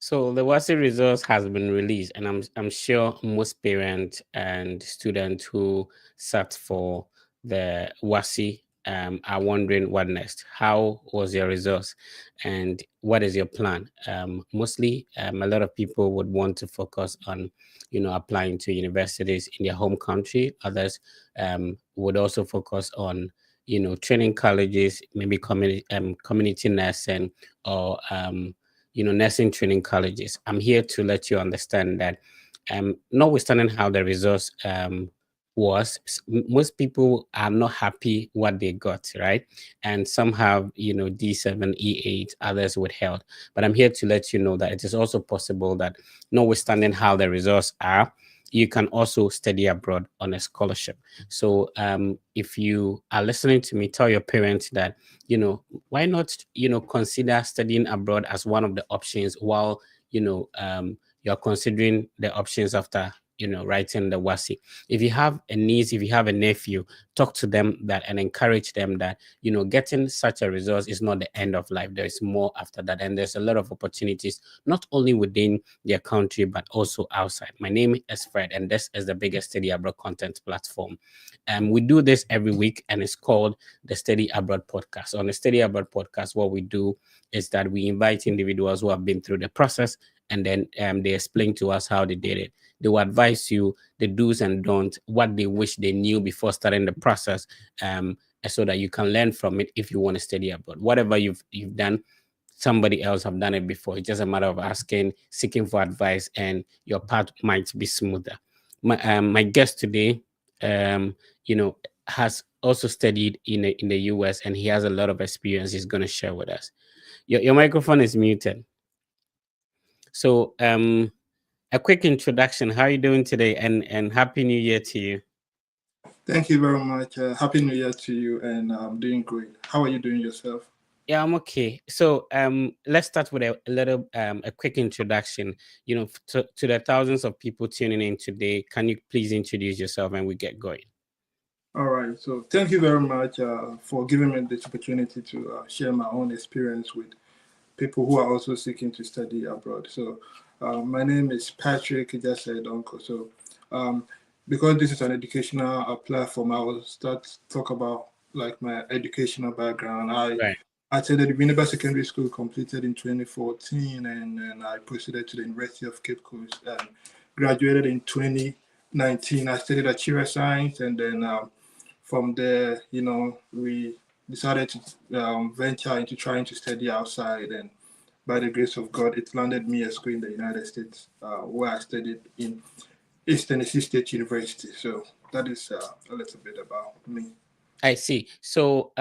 So the WASI results has been released, and I'm sure most parents and students who sat for the WASI are wondering what next. How was your results, and what is your plan? Mostly, a lot of people would want to focus on, applying to universities in their home country. Others would also focus on, training colleges, maybe community nursing or nursing training colleges. I'm here to let you understand that, notwithstanding how the results was, most people are not happy what they got, right? And some have, D7, E8, others with health. But I'm here to let you know that it is also possible that, notwithstanding how the results are, you can also study abroad on a scholarship. So if you are listening to me, tell your parents that, why not, consider studying abroad as one of the options while, you're considering the options after, writing the WASI. If you have a niece, if you have a nephew, talk to them that and encourage them that, getting such a result is not the end of life. There is more after that. And there's a lot of opportunities, not only within their country, but also outside. My name is Fred, and this is the biggest study abroad content platform. We do this every week, and it's called the Study Abroad Podcast. On the Study Abroad Podcast, what we do is that we invite individuals who have been through the process, and then they explain to us how they did it. They will advise you the do's and don'ts, what they wish they knew before starting the process, so that you can learn from it if you want to study abroad. Whatever you've done, somebody else have done it before. It's just a matter of asking, seeking for advice, and your path might be smoother. My guest today, um, has also studied in the US, and he has a lot of experience he's going to share with us. Your microphone is muted. So a quick introduction. How are you doing today? And happy New Year to you. Thank you very much. Happy New Year to you, and I'm doing great. How are you doing yourself? Yeah, I'm okay. So let's start with a little a quick introduction. To the thousands of people tuning in today, can you please introduce yourself and we get going? All right. So thank you very much for giving me this opportunity to share my own experience with people who are also seeking to study abroad. So my name is Patrick Jasedonko. So um, because this is an educational platform, I will start talk about like my educational background. I Right. attended Winneba Secondary School, completed in 2014, and then I proceeded to the University of Cape Coast and graduated in 2019. I studied Achira Science, and then from there, we decided to venture into trying to study outside. And by the grace of God, it landed me a school in the United States, where I studied in East Tennessee State University. So that is a little bit about me. I see. So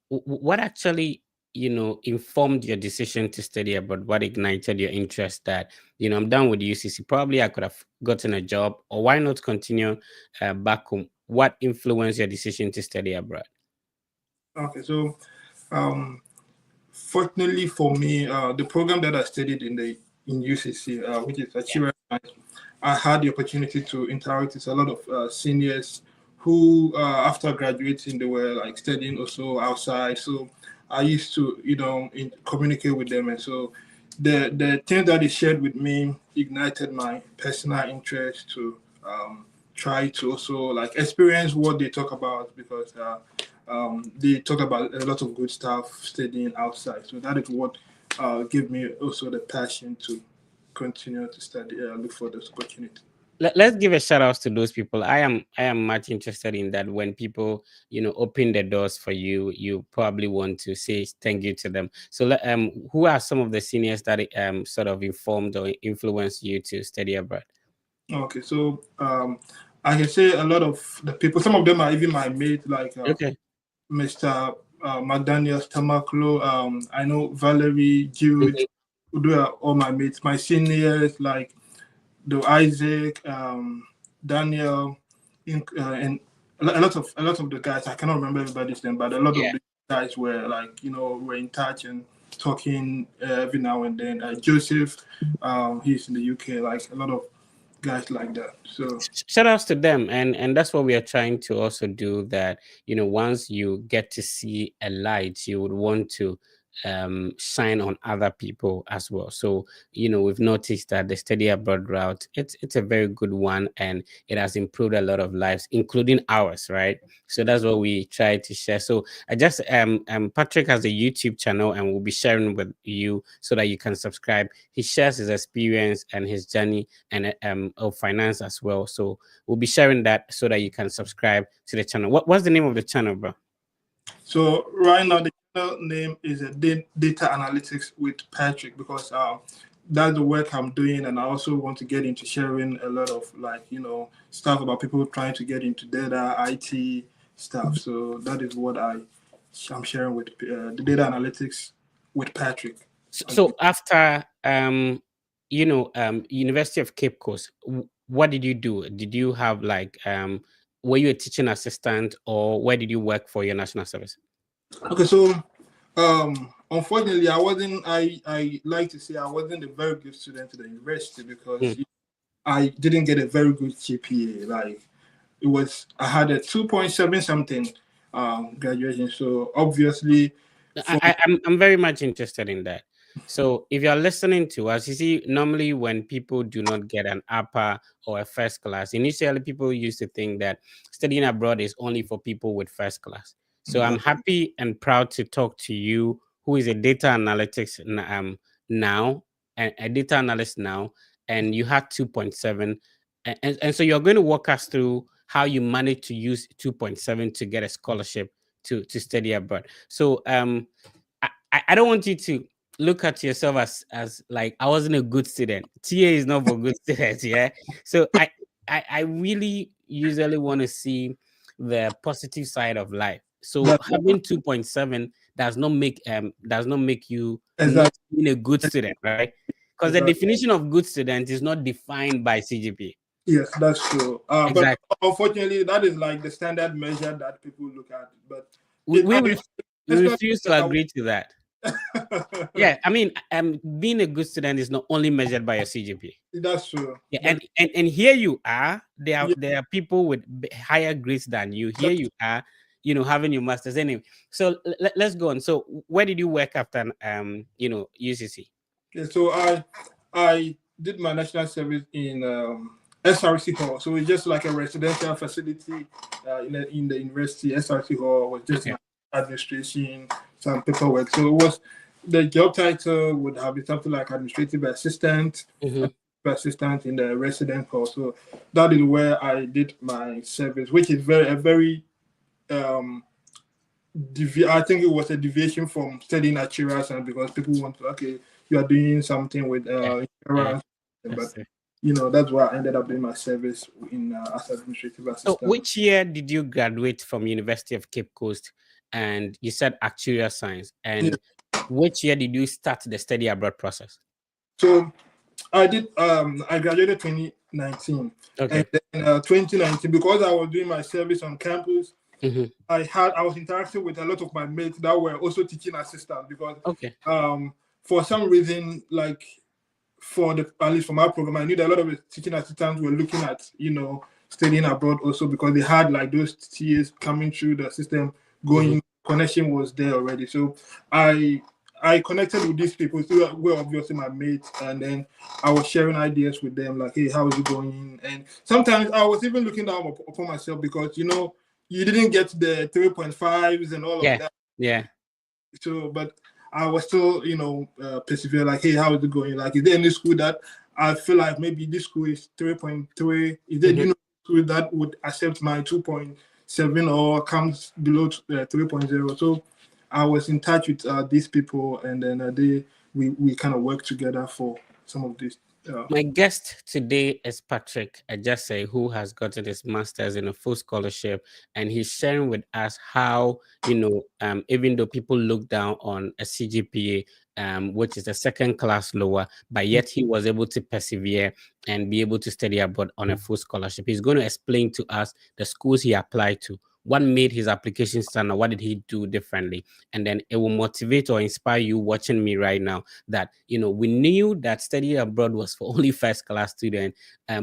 what actually, informed your decision to study abroad? What ignited your interest that, I'm done with UCC, probably I could have gotten a job, or why not continue back home? What influenced your decision to study abroad? Okay, so um, fortunately for me, the program that I studied in UCC, which is Yeah. Achira Science, I had the opportunity to interact with a lot of seniors who, after graduating, they were like studying also outside. So I used to, communicate with them, and so the thing that they shared with me ignited my personal interest to try to also like experience what they talk about, because they talk about a lot of good stuff studying outside. So that is what gave me also the passion to continue to study, look for this opportunity. Let's give a shout out to those people. I am much interested in that. When people, open the doors for you, you probably want to say thank you to them. So who are some of the seniors that sort of informed or influenced you to study abroad? Okay, so I can say a lot of the people, some of them are even my mates, like Okay. Mr. McDaniel Stamaklo. I know Valerie, Jude, Mhm. who are all my mates, my seniors, like Do Isaac, Daniel, and a lot of the guys. I cannot remember everybody's name, but a lot of Yeah. the guys were like were in touch and talking every now and then. Joseph, he's in the UK. Like a lot of guys like that. So Shout outs to them, and that's what we are trying to also do. That, once you get to see a light, you would want to shine on other people as well. So, we've noticed that the study abroad route, it's a very good one, and it has improved a lot of lives, including ours, right? So that's what we try to share. So I just Patrick has a YouTube channel, and we'll be sharing with you so that you can subscribe. He shares his experience and his journey and of finance as well. So we'll be sharing that so that you can subscribe to the channel. What's the name of the channel, bro? So right now the channel name is a data analytics with Patrick, because that's the work I'm doing, and I also want to get into sharing a lot of stuff about people trying to get into data IT stuff. So that is what I'm sharing with the data analytics with Patrick. So after University of Cape Coast, what did you do? Did you have were you a teaching assistant, or where did you work for your national service? Okay, so unfortunately, I like to say I wasn't a very good student at the university, because I didn't get a very good GPA. Like, I had a 2.7 something graduation. So obviously, I'm very much interested in that. So if you're listening to us, you see, normally when people do not get an upper or a first class, initially people used to think that studying abroad is only for people with first class. So I'm happy and proud to talk to you, who is a data analytics now, and a data analyst now, and you had 2.7. And so you're going to walk us through how you managed to use 2.7 to get a scholarship to study abroad. So I don't want you to look at yourself as like I wasn't a good student. TA is not for good students, yeah. So I really usually want to see the positive side of life. So having 2.7 does not make you not exactly. being a good student, right? Because the definition of good student is not defined by CGPA. Yes, that's true. But Exactly. unfortunately, that is like the standard measure that people look at. But We refuse to agree to that. Yeah, I mean, being a good student is not only measured by your CGPA. That's true. Yeah, and here you are. There are people with higher grades than you. Here you are, having your masters anyway. So let's go on. So where did you work after UCC? Yeah, so I did my national service in SRC Hall. So it's just like a residential facility in the university. SRC Hall was just administration, some paperwork. So it was, the job title would have been something like administrative assistant, assistant in the resident hall. So that is where I did my service, which is a very I think it was a deviation from studying actuarial science, because people want to, you are doing something with insurance, but that's why I ended up doing my service in as administrative assistant. So which year did you graduate from University of Cape Coast? And you said actuarial science. And which year did you start the study abroad process? So I graduated 2019. Okay. And then 2019, because I was doing my service on campus, I was interacting with a lot of my mates that were also teaching assistants, because for some reason, like at least for my program, I knew that a lot of the teaching assistants were looking at studying abroad also, because they had like those TAs coming through the system, going connection was there already. So I connected with these people who were obviously my mates, and then I was sharing ideas with them, like, hey, how is it going? And sometimes I was even looking down upon myself, because you didn't get the 3.5s and all of that. Yeah. So, but I was still, persevere, like, hey, how is it going? Like, is there any school that I feel like maybe this school is 3.3? Is there school that would accept my 2.7 or comes below 3.0? So I was in touch with these people, and then we kind of worked together for some of this. My guest today is Patrick Ajase, who has gotten his master's in a full scholarship, and he's sharing with us how, even though people look down on a CGPA, which is a second class lower, but yet he was able to persevere and be able to study abroad on a full scholarship. He's going to explain to us the schools he applied to, what made his application stand out, what did he do differently, and then it will motivate or inspire you watching me right now that, you know, we knew that studying abroad was for only first class students,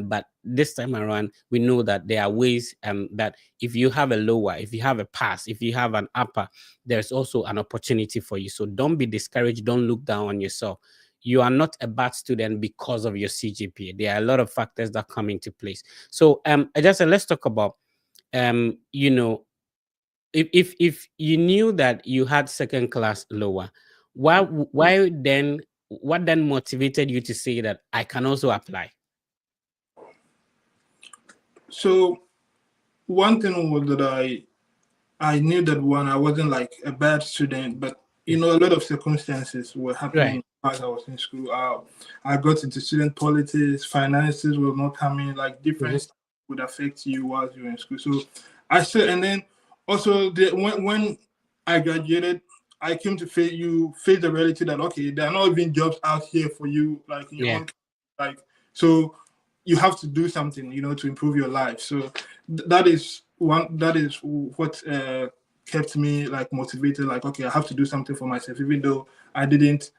but this time around we know that there are ways that if you have a lower, if you have a pass, if you have an upper, there's also an opportunity for you. So don't be discouraged, don't look down on yourself. You are not a bad student because of your CGPA. There are a lot of factors that come into place. So just let's talk about you know, if you knew that you had second class lower, why then, what then motivated you to say that I can also apply? So one thing was that I knew that one, I wasn't like a bad student, but you know, a lot of circumstances were happening as I was in school. I got into student politics, finances were not coming, like different stuff would affect you while you were in school. So I said, and then also when I graduated, I came to face the reality that okay, there are not even jobs out here for you, like in your own, like, so you have to do something, you know, to improve your life. So that is what kept me like motivated, like okay, I have to do something for myself, even though I didn't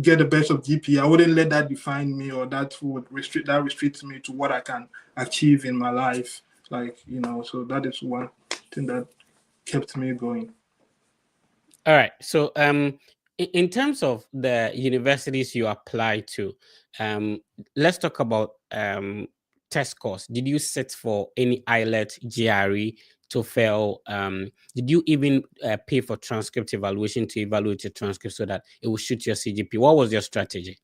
get the best of GPA. I wouldn't let that define me, or that would restrict me to what I can achieve in my life, like, you know. So that is one thing that kept me going. All right. So in terms of the universities you apply to, let's talk about test scores. Did you sit for any IELTS, GRE, TOEFL? Did you even pay for transcript evaluation to evaluate your transcript so that it will shoot your CGP? What was your strategy?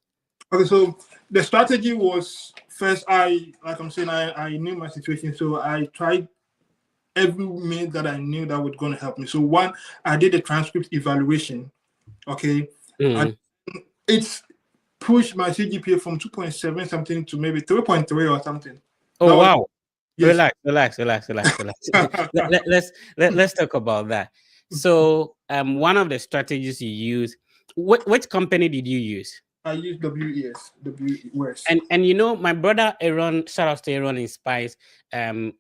Okay, so the strategy was, first, like I'm saying, I knew my situation, so I tried every means that I knew that was going to help me. So one, I did a transcript evaluation. Okay, it's pushed my CGPA from 2.7 something to maybe 3.3 or something. Oh wow! Yes. Relax. Let's talk about that. So one of the strategies you use, which company did you use? I use WES. And you know, my brother Aaron, shout out to Aaron in Spice.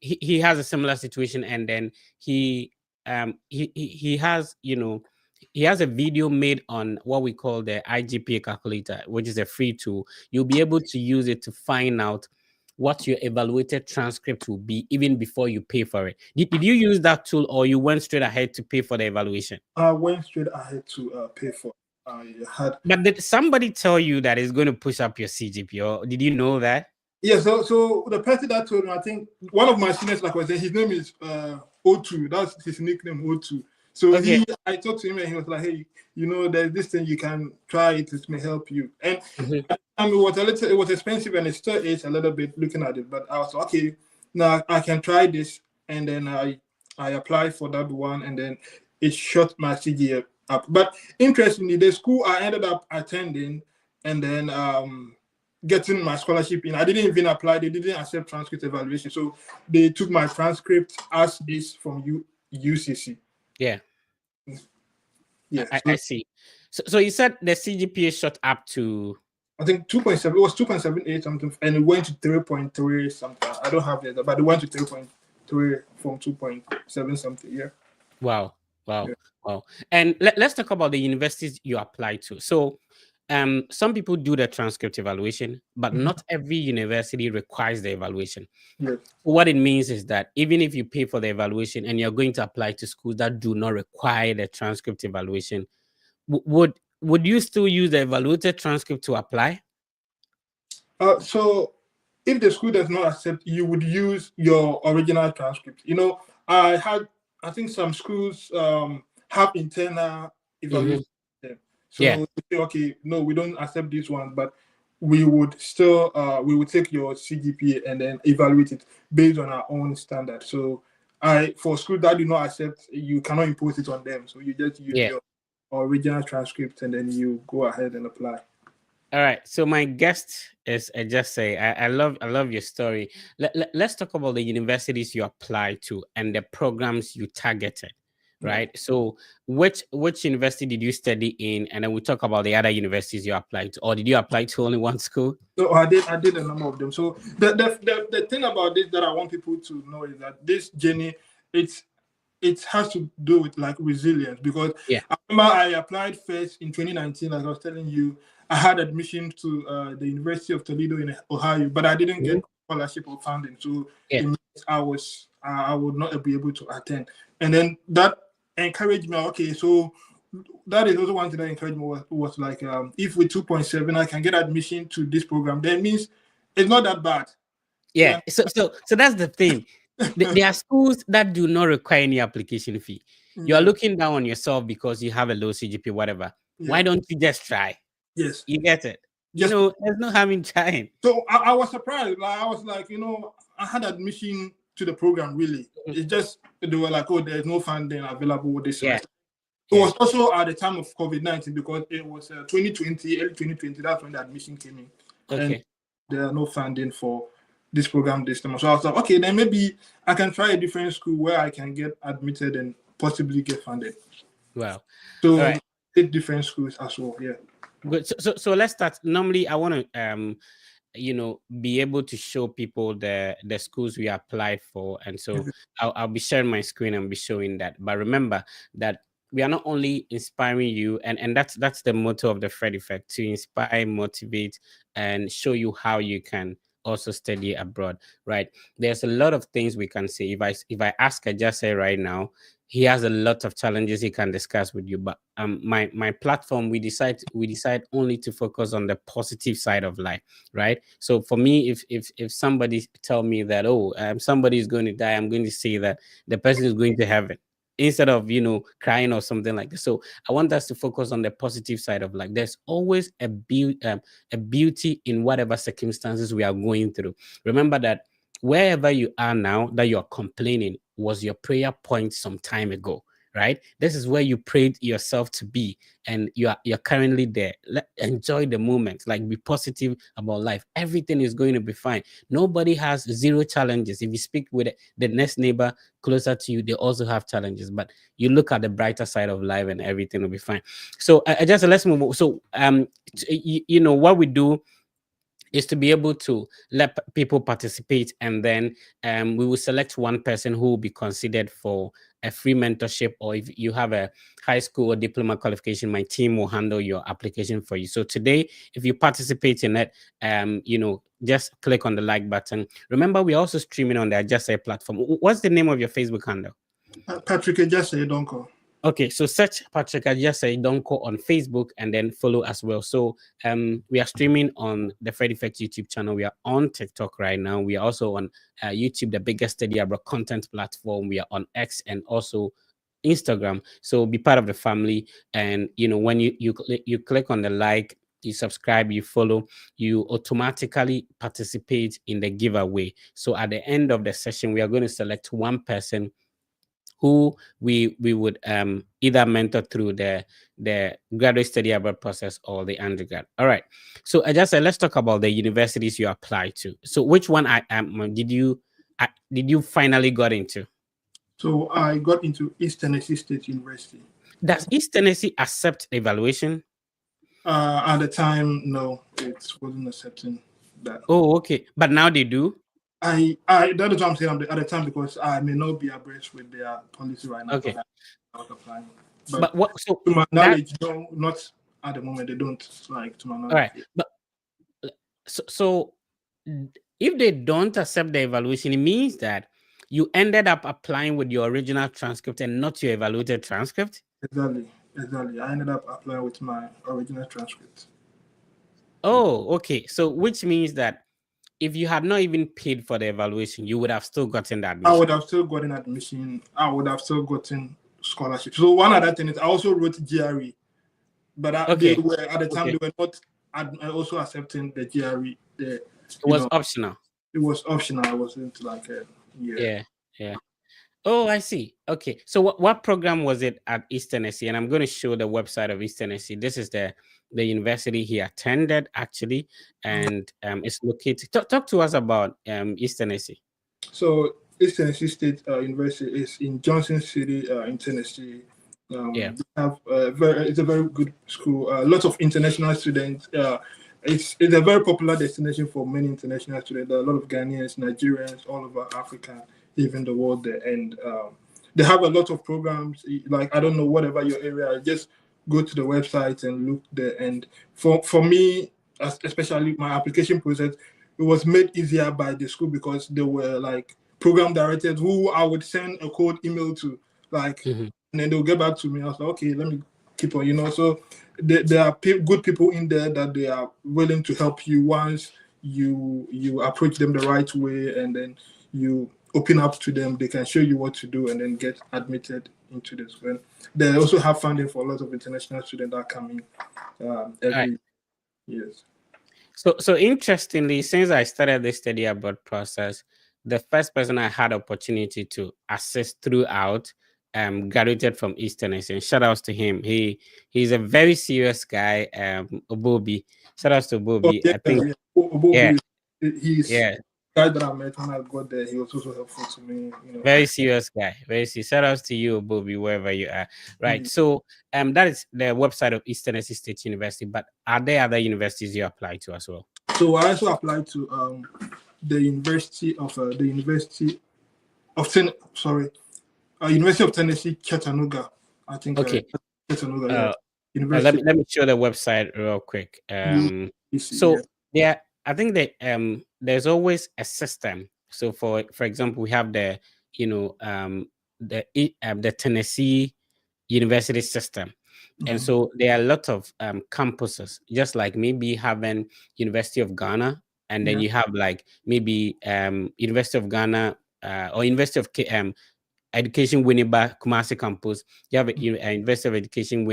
He has a similar situation, and then he has, you know, he has a video made on what we call the IGPA calculator, which is a free tool. You'll be able to use it to find out what your evaluated transcript will be even before you pay for it. Did you use that tool, or you went straight ahead to pay for the evaluation? I went straight ahead to pay for it. But did somebody tell you that it's going to push up your CGPA, or did you know that? Yeah, so the person that told me, I think one of my seniors, like I was saying, his name is O2. That's his nickname, O2. So Okay. I talked to him and he was like, hey, you know, there's this thing you can try, it may help you. And it was expensive, and it still is a little bit looking at it, but I was like, okay, now I can try this. And then I applied for that one, and then it shot my CGA up. But interestingly, the school I ended up attending and then getting my scholarship in, I didn't even apply. They didn't accept transcript evaluation. So they took my transcript as is from UCC. Yeah. Yeah. I see. So you said the CGPA shot up to, I think 2.7. It was 2.78 something, and it went to 3.3 something. I don't have it, but it went to 3.3 from 2.7 something. Yeah. wow. And let's talk about the universities you apply to. So some people do the transcript evaluation, but not every university requires the evaluation. Yes. What it means is that even if you pay for the evaluation and you're going to apply to schools that do not require the transcript evaluation, would you still use the evaluated transcript to apply? So if the school does not accept, you would use your original transcript. You know, I think some schools have internal evaluation. So Yeah. they say, okay, no, we don't accept this one, but we would still we would take your CGPA and then evaluate it based on our own standard. So for schools that do not accept, you cannot impose it on them. So you just use your original transcript and then you go ahead and apply. All right. So my guest is just say I love your story. Let's talk about the universities you apply to and the programs you targeted. right? So which university did you study in? And then we talk about the other universities you applied to, or did you apply to only one school? So I did a number of them. So the thing about this that I want people to know is that this journey, it's it has to do with like resilience, because Yeah. I remember I applied first in 2019, like I was telling you. I had admission to the University of Toledo in Ohio, but I didn't get scholarship or funding, so Yeah. it means I would not be able to attend. And then that encouraged me. Okay, so that is also one thing that encouraged me was like, if with 2.7 I can get admission to this program, that means it's not that bad. Yeah. So that's the thing. There are schools that do not require any application fee. You are Yeah, looking down on yourself because you have a low CGP, whatever. yeah, Why don't you just try? yes. You get it? Just There's no harm in trying. so I was surprised. Like I was like, I had admission to the program. Really, it's just they were like, oh, there's no funding available this Yeah. semester. It was also at the time of COVID-19, because it was 2020, early 2020. That's when the admission came in, and Okay. there are no funding for this program this time. So I was like, okay, then maybe I can try a different school where I can get admitted and possibly get funded. Wow. So All right. 8 different schools as well. Yeah. Good. So let's start. Normally, I want to be able to show people the schools we applied for, and so I'll be sharing my screen and be showing that. But remember that we are not only inspiring you, and that's the motto of the Fred Effect, to inspire, motivate, and show you how you can also study abroad, right? There's a lot of things we can say. If I ask Ajase right now, he has a lot of challenges he can discuss with you, but my platform, we decide only to focus on the positive side of life, right? So for me, if somebody tell me that, oh, somebody is going to die, I'm going to say that the person is going to heaven, instead of crying or something like this. So I want us to focus on the positive side of life. There's always a beauty in whatever circumstances we are going through. Remember that wherever you are now, that you're complaining, was your prayer point some time ago, right? This is where you prayed yourself to be, and you're currently there. Enjoy the moment, like be positive about life. Everything is going to be fine. Nobody has zero challenges. If you speak with the next neighbor closer to you, they also have challenges, but you look at the brighter side of life and everything will be fine. So I just let's move on. So what we do is to be able to let people participate, and then we will select one person who will be considered for a free mentorship, or if you have a high school or diploma qualification, my team will handle your application for you. So today, if you participate in it, just click on the like button. Remember, we're also streaming on the Just Say platform. What's the name of your Facebook handle? Patrick, just say don't call. Okay, so search Patrick Ajase Donko on Facebook and then follow as well. So we are streaming on the Fred Effect YouTube channel. We are on TikTok right now. We are also on YouTube, the biggest study abroad content platform. We are on X and also Instagram. So be part of the family. And when you click on the like, you subscribe, you follow, you automatically participate in the giveaway. So at the end of the session, we are going to select one person who we would either mentor through the graduate study abroad process or the undergrad. All right. So I just said, let's talk about the universities you applied to. So which one did you finally got into? So I got into East Tennessee State University. Does East Tennessee accept evaluation? At the time, no, it wasn't accepting that. Oh, okay. But now they do? I that is what I'm saying at the time, because I may not be abreast with their policy right now. Okay. I was applying. But what? So to my knowledge, no, not at the moment. They don't, like, to my knowledge. All right. But so if they don't accept the evaluation, it means that you ended up applying with your original transcript and not your evaluated transcript? Exactly. I ended up applying with my original transcript. Oh, okay. So which means that if you had not even paid for the evaluation, you would have still gotten that admission. I would have still gotten admission. I would have still gotten scholarship. So one other thing is I also wrote GRE, but they were at the time they were not also accepting the GRE. It was optional. It was optional. I wasn't like yeah. Oh, I see. Okay. So what program was it at East Tennessee? And I'm going to show the website of East Tennessee. This is the university he attended, actually, and it's located. Talk to us about East Tennessee. So East Tennessee State University is in Johnson City in Tennessee. Yeah. They have it's a very good school. Lots of international students. It's a very popular destination for many international students. There are a lot of Ghanaians, Nigerians, all over Africa, even the world there. And they have a lot of programs. Like, I don't know, whatever your area, just go to the website and look there. And for me, especially my application process, it was made easier by the school because they were like program directors who I would send a cold email to, like, and then they'll get back to me. I was like, okay, let me keep on, So there are good people in there that they are willing to help you once you approach them the right way, and then you open up to them. They can show you what to do, and then get admitted into this. And they also have funding for a lot of international students that are coming every year. So interestingly, since I started the study abroad process, the first person I had opportunity to assist throughout graduated from East Tennessee. And shout outs to him. He's a very serious guy, Obobi. Shout outs to Obobi. I think Obobi, he's yeah. guy that I met when I got there. He was also helpful to me. Very serious guy. Very serious. Shout outs to you, Bobby, wherever you are. Right. So that is the website of East Tennessee State University. But are there other universities you apply to as well? So I also applied to the University of University of Tennessee, Chattanooga. I think. Okay. Chattanooga. Let me show the website real quick. I think that there's always a system. So for example, we have the Tennessee University system. And so there are a lot of campuses, just like maybe having University of Ghana, and then you have like maybe University of Ghana or University of Education Winneba Kumasi campus. You have a University of Education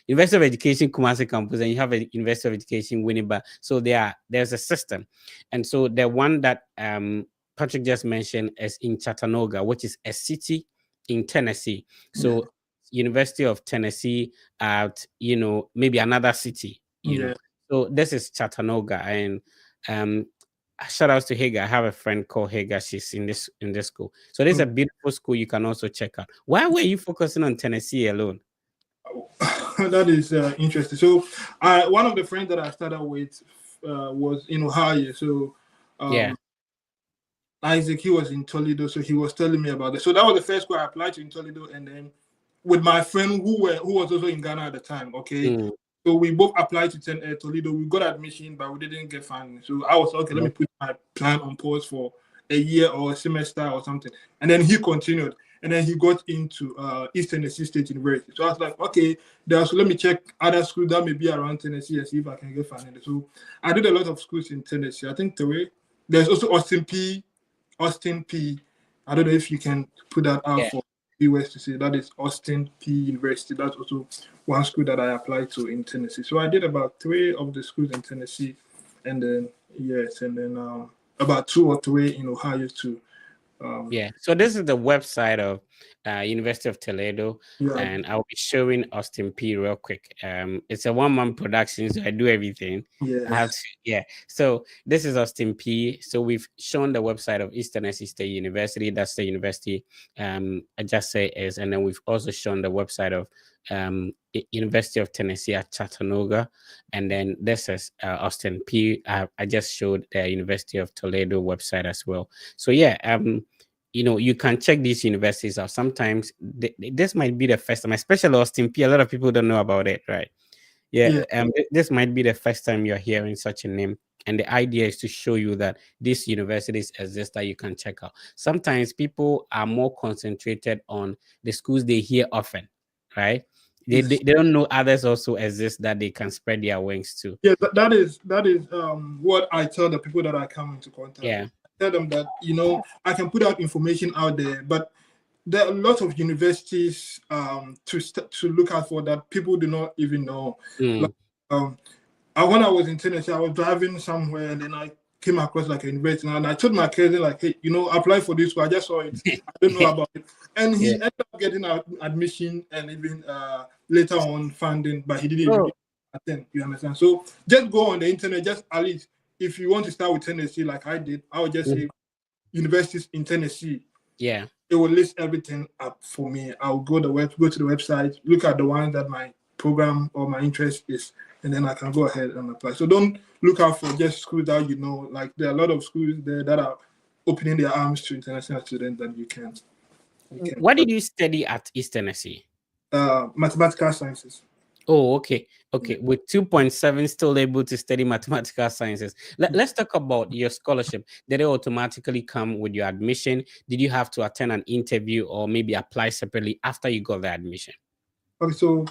University of Education Kumasi campus, and you have a University of Education Winneba. So there's a system, and so the one that Patrick just mentioned is in Chattanooga, which is a city in Tennessee. So University of Tennessee at maybe another city. So this is Chattanooga, and shout out to Hagar. I have a friend called Hagar. She's in this school. So this is a beautiful school you can also check out. Why were you focusing on Tennessee alone? That is interesting. So one of the friends that I started with was in Ohio. So Isaac, he was in Toledo, so he was telling me about it. So that was the first school I applied to in Toledo, and then with my friend who was also in Ghana at the time. Okay. So we both applied to Toledo. We got admission, but we didn't get funding. So I was okay. Let me put my plan on pause for a year or a semester or something. And then he continued, and then he got into East Tennessee State University. So I was like, okay, let me check other schools that may be around Tennessee and see if I can get funding. So I did a lot of schools in Tennessee. I think there's also Austin P. I don't know if you can put that out for viewers to see. That is Austin P. University. That's also one school that I applied to in Tennessee. So I did about 3 of the schools in Tennessee, and then about 2 or 3 in Ohio too. So this is the website of University of Toledo, and I'll be showing Austin P real quick. It's a one-man production, so I do everything. So this is Austin P. So we've shown the website of East Tennessee State University. That's the university I just say is, and then we've also shown the website of University of Tennessee at Chattanooga, and then this is Austin P. I just showed the University of Toledo website as well. So you can check these universities out. Sometimes this might be the first time, especially Austin P. A lot of people don't know about it, right? This might be the first time you're hearing such a name. And the idea is to show you that these universities exist that you can check out. Sometimes people are more concentrated on the schools they hear often, right? They don't know others also exist that they can spread their wings to. Yeah, that is what I tell the people that I come into contact with. I tell them that, I can put out information out there, but there are a lot of universities to look out for that people do not even know. Like, when I was in Tennessee, I was driving somewhere, and then I came across like a university, and I told my cousin, like, hey, apply for this one. I just saw it. I don't know about it. And he ended up getting admission and even later on funding, but he didn't even attend. You understand? So just go on the internet, just at least if you want to start with Tennessee, like I did, I would just say universities in Tennessee. Yeah. It will list everything up for me. I'll go to the website, look at the one that my program or my interest is, and then I can go ahead and apply. So don't look out for just schools that like there are a lot of schools there that are opening their arms to international students that you can. What did you study at East Tennessee? Mathematical sciences. Oh, okay. Okay. With 2.7, still able to study mathematical sciences. Let's talk about your scholarship. Did it automatically come with your admission? Did you have to attend an interview or maybe apply separately after you got the admission? Okay, so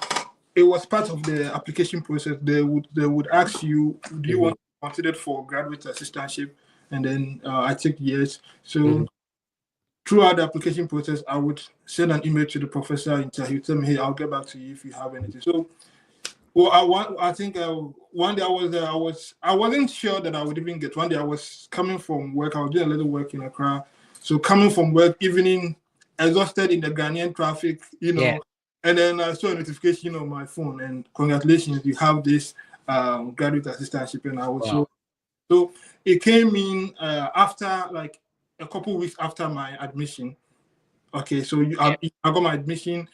it was part of the application process. They would ask you, do you want to be considered for graduate assistantship? And then I take yes. So throughout the application process, I would send an email to the professor and he would tell me, hey, I'll get back to you if you have anything. So I think one day I was there. I wasn't sure that I would even get. One day I was coming from work. I was doing a little work in Accra. So coming from work, evening, exhausted in the Ghanaian traffic, Yeah. and then I saw a notification on my phone, and congratulations, you have this graduate assistantship, and I was so it came in after like a couple weeks after my admission. Okay, so I got my admission.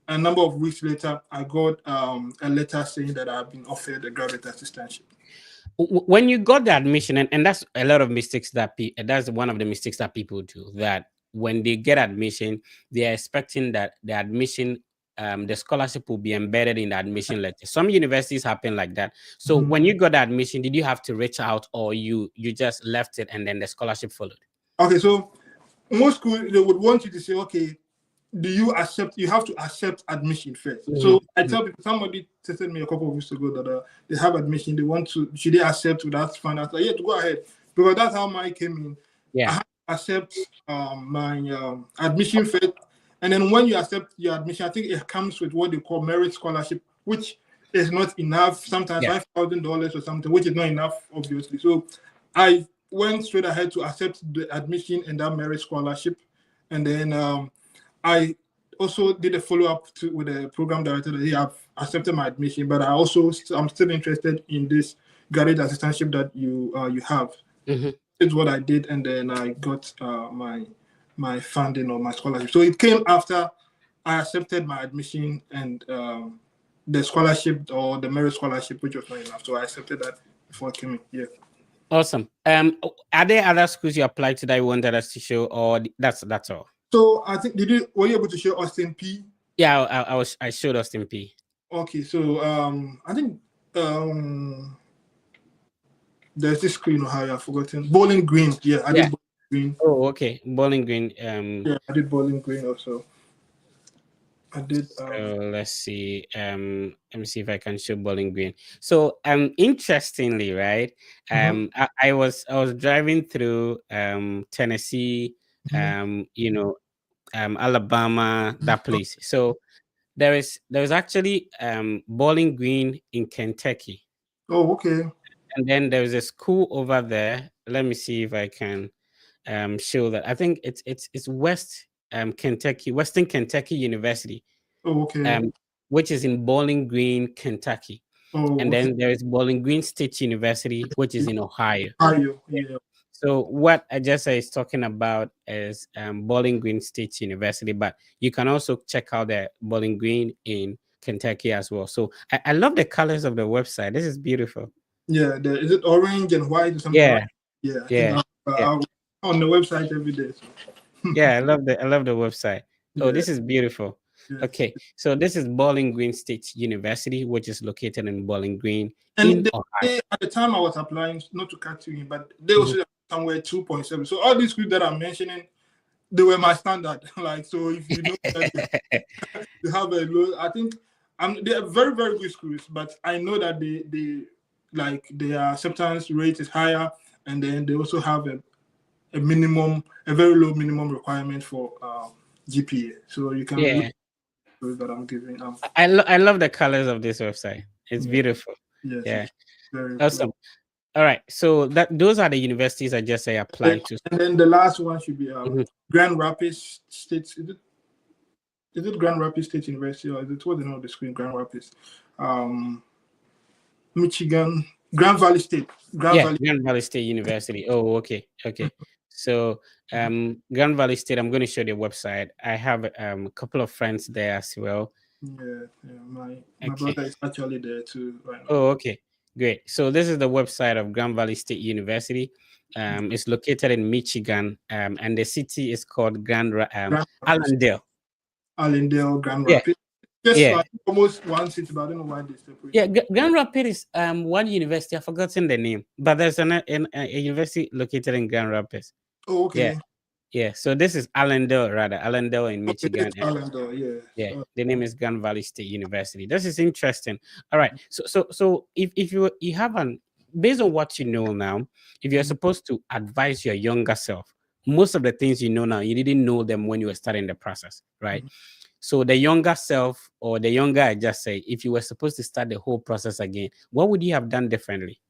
A number of weeks later, I got a letter saying that I've been offered a graduate assistantship. When you got the admission, and that's a lot of mistakes that's one of the mistakes that people do, that when they get admission, they are expecting that the admission, the scholarship will be embedded in the admission letter. Some universities happen like that. So when you got the admission, did you have to reach out or you just left it and then the scholarship followed? Okay, so most schools, they would want you to say, okay, do you accept? You have to accept admission first. So I tell people, somebody tested me a couple of weeks ago that they have admission. They want to, should they accept without find out? Like, yeah, to go ahead, because that's how mine came in. Yeah, I have to accept my admission first, and then when you accept your admission, I think it comes with what they call merit scholarship, which is not enough. Sometimes $5,000 or something, which is not enough, obviously. So I went straight ahead to accept the admission and that merit scholarship, and then I also did a follow-up with the program director that he have accepted my admission, but I'm still interested in this graduate assistantship that you have. It's what I did, and then I got my funding or my scholarship. So it came after I accepted my admission and the scholarship or the merit scholarship, which was not enough. So I accepted that before it came in. Yeah. Awesome. Are there other schools you applied to that you wanted us to show, or that's all? So I think were you able to show Austin P? Yeah, I showed Austin P. Okay, so I think there's this screen I've forgotten. Bowling Green. Yeah, I did Bowling Green. Oh, okay. Bowling Green. Yeah, I did Bowling Green also. I did. So let's see. Let me see if I can show Bowling Green. So interestingly, right? I was driving through Tennessee, Alabama, that place. So there is actually Bowling Green in Kentucky. Oh, okay. And then there's a school over there. Let me see if I can show that. I think it's Western Kentucky University. Oh, okay. Which is in Bowling Green, Kentucky. Oh, and then there is Bowling Green State University, which is in Ohio. Yeah. So what I just is talking about is Bowling Green State University, but you can also check out the Bowling Green in Kentucky as well. So I love the colors of the website. This is beautiful. Yeah, is it orange and white or something? Yeah, yeah. I'm on the website every day. So. Yeah, I love the website. Oh, this is beautiful. Yeah. Okay, so this is Bowling Green State University, which is located in Bowling Green. And at the time I was applying, not to cut you in, but they also somewhere 2.7. So all these schools that I'm mentioning, they were my standard. Like, so if you know that they have a low, I think they are very, very good schools, but I know that their acceptance rate is higher, and then they also have a very low minimum requirement for GPA. So you can look that I'm giving. I love the colors of this website. It's beautiful. Yes, yeah, very awesome. Cool. All right, so those are the universities I just applied to. And then the last one should be Grand Rapids State. Is it Grand Rapids State University, or is it what they know the screen? Grand Rapids, Michigan, Grand Valley State. Grand Valley State University. Oh, okay. So Grand Valley State, I'm going to show the website. I have a couple of friends there as well. Yeah, yeah. My Okay. brother is actually there too right now. Oh, okay. Great. So this is the website of Grand Valley State University. It's located in Michigan, and the city is called Grand Rapids, Allendale. Allendale, Grand Yeah, Rapids. Just yeah, like almost one city, but I don't know why they separate yeah. it. Grand Rapids is one university. I've forgotten the name, but there's a university located in Grand Rapids. Oh, Yeah, okay. yeah. So this is Allendale, rather Allendale in Okay, this Michigan. is Allendale, yeah. Yeah, the name is Grand Valley State University. This is interesting. All right. So if you have an based on what you know now, if you're Mhm. supposed to advise your younger self, most of the things you know now, you didn't know them when you were starting the process, right? Mhm. So the younger self or the younger, I just say, if you were supposed to start the whole process again, what would you have done differently?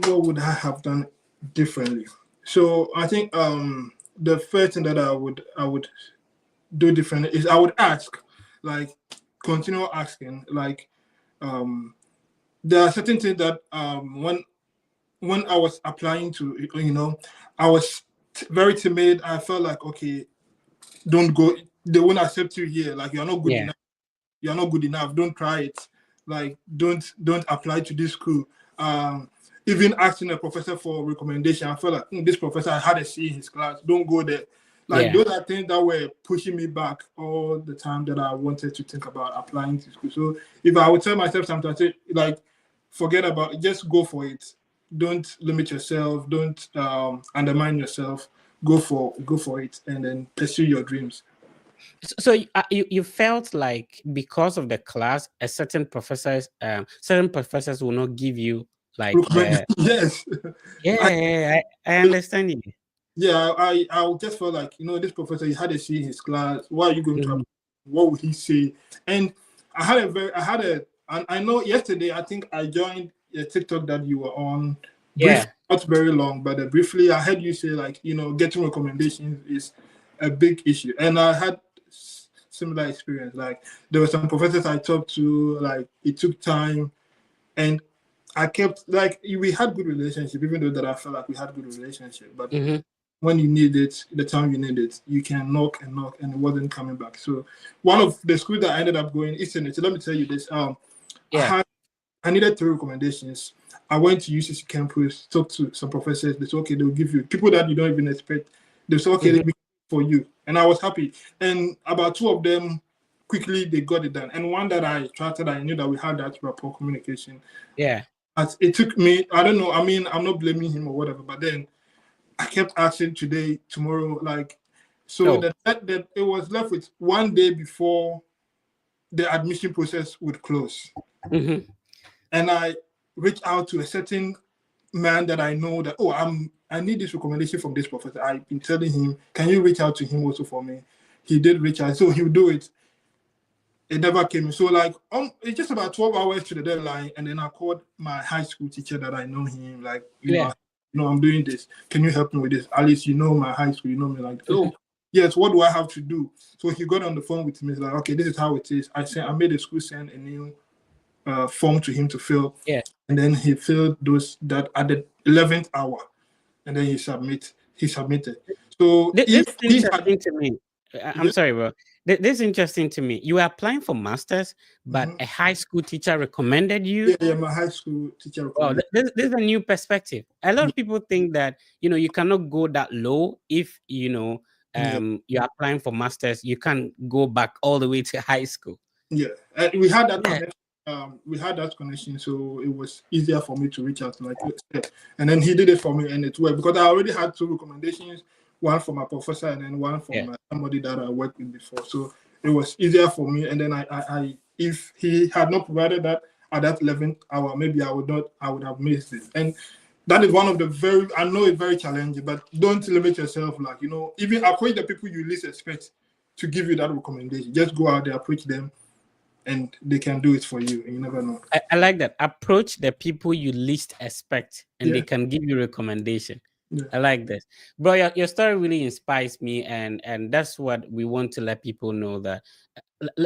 What would I have done differently? So I think the first thing that I would do differently is I would ask, like, continue asking, like, um, there are certain things that when I was applying to, I was very timid. I felt like, okay, don't go. They won't accept you here. Like, you're not good Yeah, enough. You're not good enough. Don't try it. Like, don't apply to this school. Even asking a professor for recommendation, I felt like, this professor, I had a C in his class. Don't go there. Like, yeah. those are things that were pushing me back all the time that I wanted to think about applying to school. So if I would tell myself something, I say, like, forget about it, just go for it. Don't limit yourself. Don't undermine yourself. Go for it, and then pursue your dreams. So you felt like because of the class, a certain professors will not give you like Recommend. the Yes. yeah, I, I understand you. yeah, I just felt like, this professor, he had a C in his class. Why are you going to Mhm. apply? What would he say? And and I know yesterday, I think I joined a TikTok that you were on briefly, Yeah, not very long, but briefly, I heard you say, like, getting recommendations is a big issue. And I had similar experience. Like, there were some professors I talked to, like, it took time, and I kept, like, we had good relationship, even though that I felt like we had good relationship, but hmm, when you need it, the time you need it, you can knock and knock, and it wasn't coming back. So one of the schools that I ended up going is in it. So let me tell you this. I yeah, had I needed 3 recommendations. I went to UCC campus, talked to some professors. They said, okay, they'll give you people that you don't even expect. They said, okay, hmm, we for you, and I was happy. And about 2 of them, quickly they got it done. And one that I trusted, I knew that we had that rapport communication. yeah. As it took me, I don't know. I mean, I'm not blaming him or whatever, but then I kept asking today, tomorrow, like, so Oh, that it was left with one day before the admission process would close, hmm, and I reached out to a certain man that I know that, I need this recommendation from this professor. I've been telling him, can you reach out to him also for me? He did reach out, so he'll do it. It never came in. So, like, it's just about 12 hours to the deadline, and then I called my high school teacher that I know him, like, yeah. I'm doing this. Can you help me with this? At least you know my high school, you know me, like, Mhm. oh yes, what do I have to do? So he got on the phone with me. He's like, okay, this is how it is. I made the school send a new form to him to fill, Yeah. and then he filled those that at the 11th hour, and then he submitted. So This if is he had, interesting to me. I'm yeah, sorry, bro. This is interesting to me. You were applying for masters, but mhm. a high school teacher recommended you. Yeah, yeah, my high school teacher Wow, recommended. this is a new perspective. A lot of people think that you cannot go that low if Yeah, you're applying for masters. You can't go back all the way to high school. yeah. We had that Yeah, connection. We had that connection, so it was easier for me to reach out, like, and then he did it for me, and it worked because I already had 2 recommendations, one from my professor and then one yeah. from somebody that I worked with before. So it was easier for me. And then if he had not provided that at that 11th hour, maybe I would not, I would have missed it. And that is one of the I know it's very challenging, but don't limit yourself. Like, even approach the people you least expect to give you that recommendation. Just go out there, approach them, and they can do it for you, and you never know. I like that. Approach the people you least expect, and they Yeah, can give you recommendation. yeah. I like this, bro. Your story really inspires me, and that's what we want to let people know. That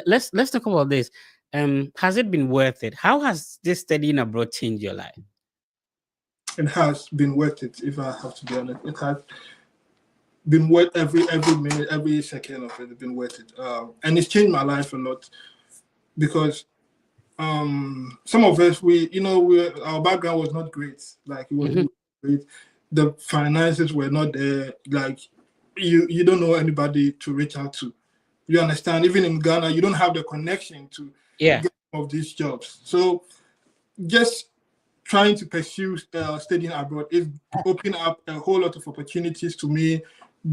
let's talk about this. Has it been worth it? How has this studying abroad changed your life? it has been worth it. If I have to be honest, it has been worth every minute, every second of it. It's been worth it, and it's changed my life a lot because some of us our background was not great. Like it was great. The finances were not there. Like you don't know anybody to reach out to. You understand? Even in Ghana, you don't have the connection to get some of these jobs. So just trying to pursue studying abroad is opening up a whole lot of opportunities to me,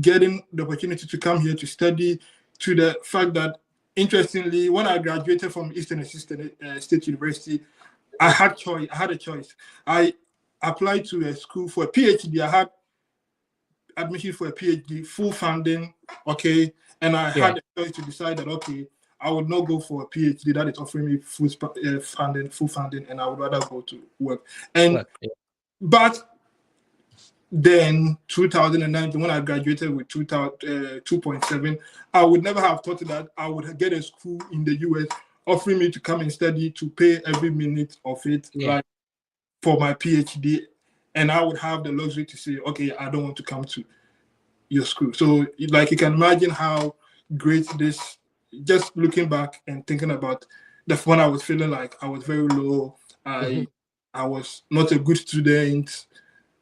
getting the opportunity to come here to study, to the fact that, interestingly, when I graduated from Eastern Assistant State University, I had a choice. I applied to a school for a PhD. I had admission for a PhD, full funding, okay, and I had a choice to decide that, okay, I would not go for a PhD that is offering me full funding, and I would rather go to work. But then 2019, when I graduated with 2.7, I would never have thought that I would get a school in the US offering me to come and study, to pay every minute of it, like for my PhD, and I would have the luxury to say, okay, I don't want to come to your school. So, like, you can imagine how great this. Just looking back and thinking about the when I was feeling like I was very low, I was not a good student.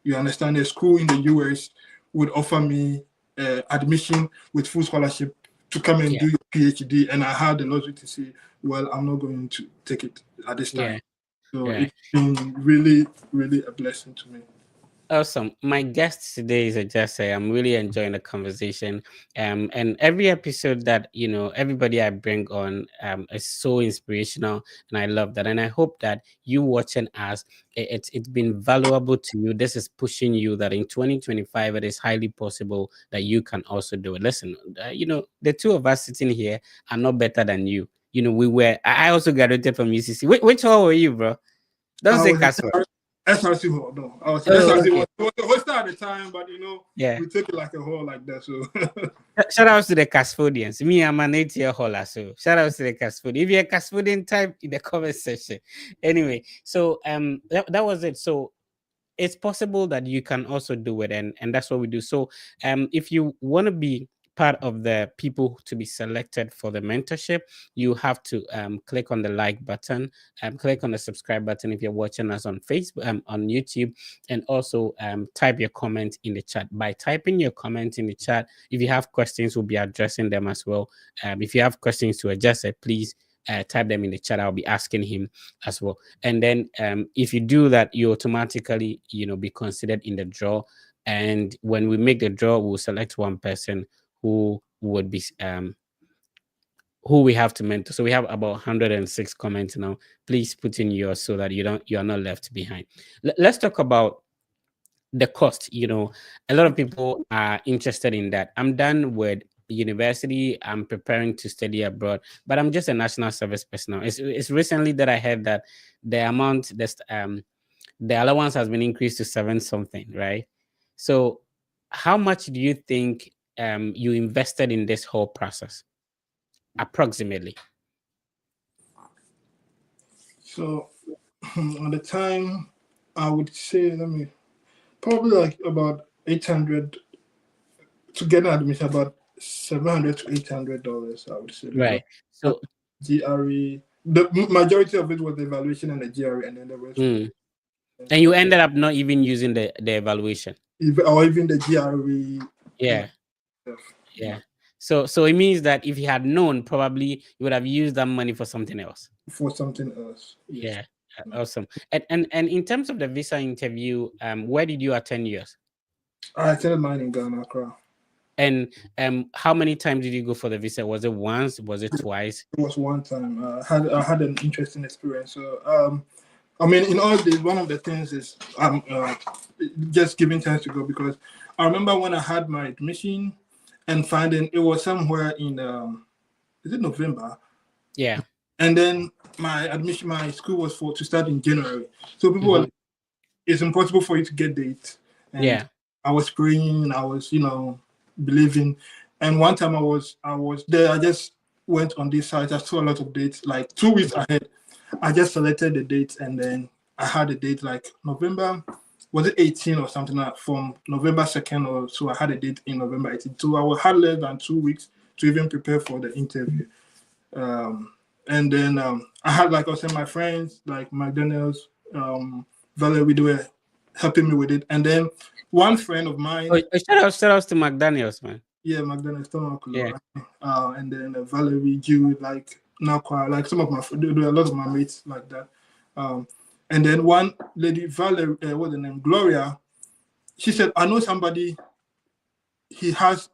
You understand? A school in the US would offer me admission with full scholarship to come and do your PhD, and I had the luxury to say, well, I'm not going to take it at this time. So it's been really, really a blessing to me. Awesome. My guest today is Ajase. I'm really enjoying the conversation. And every episode that, everybody I bring on is so inspirational. And I love that. And I hope that you watching us, it's been valuable to you. This is pushing you that in 2025, it is highly possible that you can also do it. Listen, the two of us sitting here are not better than you. I also graduated from UCC. Which hall were you, bro? Don't say Casper. SRC hall, no. I was SRC was the hostel at the time, but we take it like a hall like that. So shout out to the Casfodians. Me, I'm an 8-year holler, so shout out to the Casfodian. If you're a Casfodian, type in the comment section. Anyway, so that was it. So it's possible that you can also do it, and that's what we do. So if you want to be part of the people to be selected for the mentorship, you have to click on the like button, click on the subscribe button if you're watching us on Facebook, on YouTube, and also type your comment in the chat. By typing your comment in the chat, if you have questions, we'll be addressing them as well. If you have questions to adjust it, please type them in the chat. I'll be asking him as well. And then if you do that, you automatically be considered in the draw. And when we make the draw, we'll select one person who would be who we have to mentor. So we have about 106 comments now. Please put in yours so that you are not left behind. Let's talk about the cost. A lot of people are interested in that. I'm done with university. I'm preparing to study abroad, but I'm just a national service personnel. It's recently that I heard that the amount the allowance has been increased to 7 something, right? So how much do you think you invested in this whole process, approximately? So at the time, I would say, probably like about 800 to get an admission, about $700 to $800, I would say. Right. So GRE, the majority of it was the evaluation and the GRE, and then the rest. And you ended up not even using the evaluation, or even the GRE. Yeah. So it means that if you had known, probably you would have used that money for something else. Yes. Yeah. Awesome. And in terms of the visa interview, where did you attend yours? I attended mine in Ghana, Accra. And how many times did you go for the visa? Was it once? Was it twice? It was one time. I had an interesting experience. So in all this, one of the things is just giving chance to go, because I remember when I had my admission and finding it was somewhere in is it November? Yeah. And then my school was to start in January. So people were like, it's impossible for you to get dates. And I was praying, I was, believing. And one time I was there, I just went on this site, I saw a lot of dates, like 2 weeks ahead. I just selected the dates, and then I had a date like November. was it 18 or something from November 2nd or so. I had a date in November 18th. So I had less than 2 weeks to even prepare for the interview. And then I had, like I said, my friends like McDonald's, Valerie, they were helping me with it. And then one friend of mine. Shout out to McDaniels, man. Yeah, McDonald's, yeah. And then Valerie, Jude, like Nakwa, like some of my, there were a lot of my mates like that. And then one lady, Valerie, what's the name? Gloria, she said, I know somebody, he has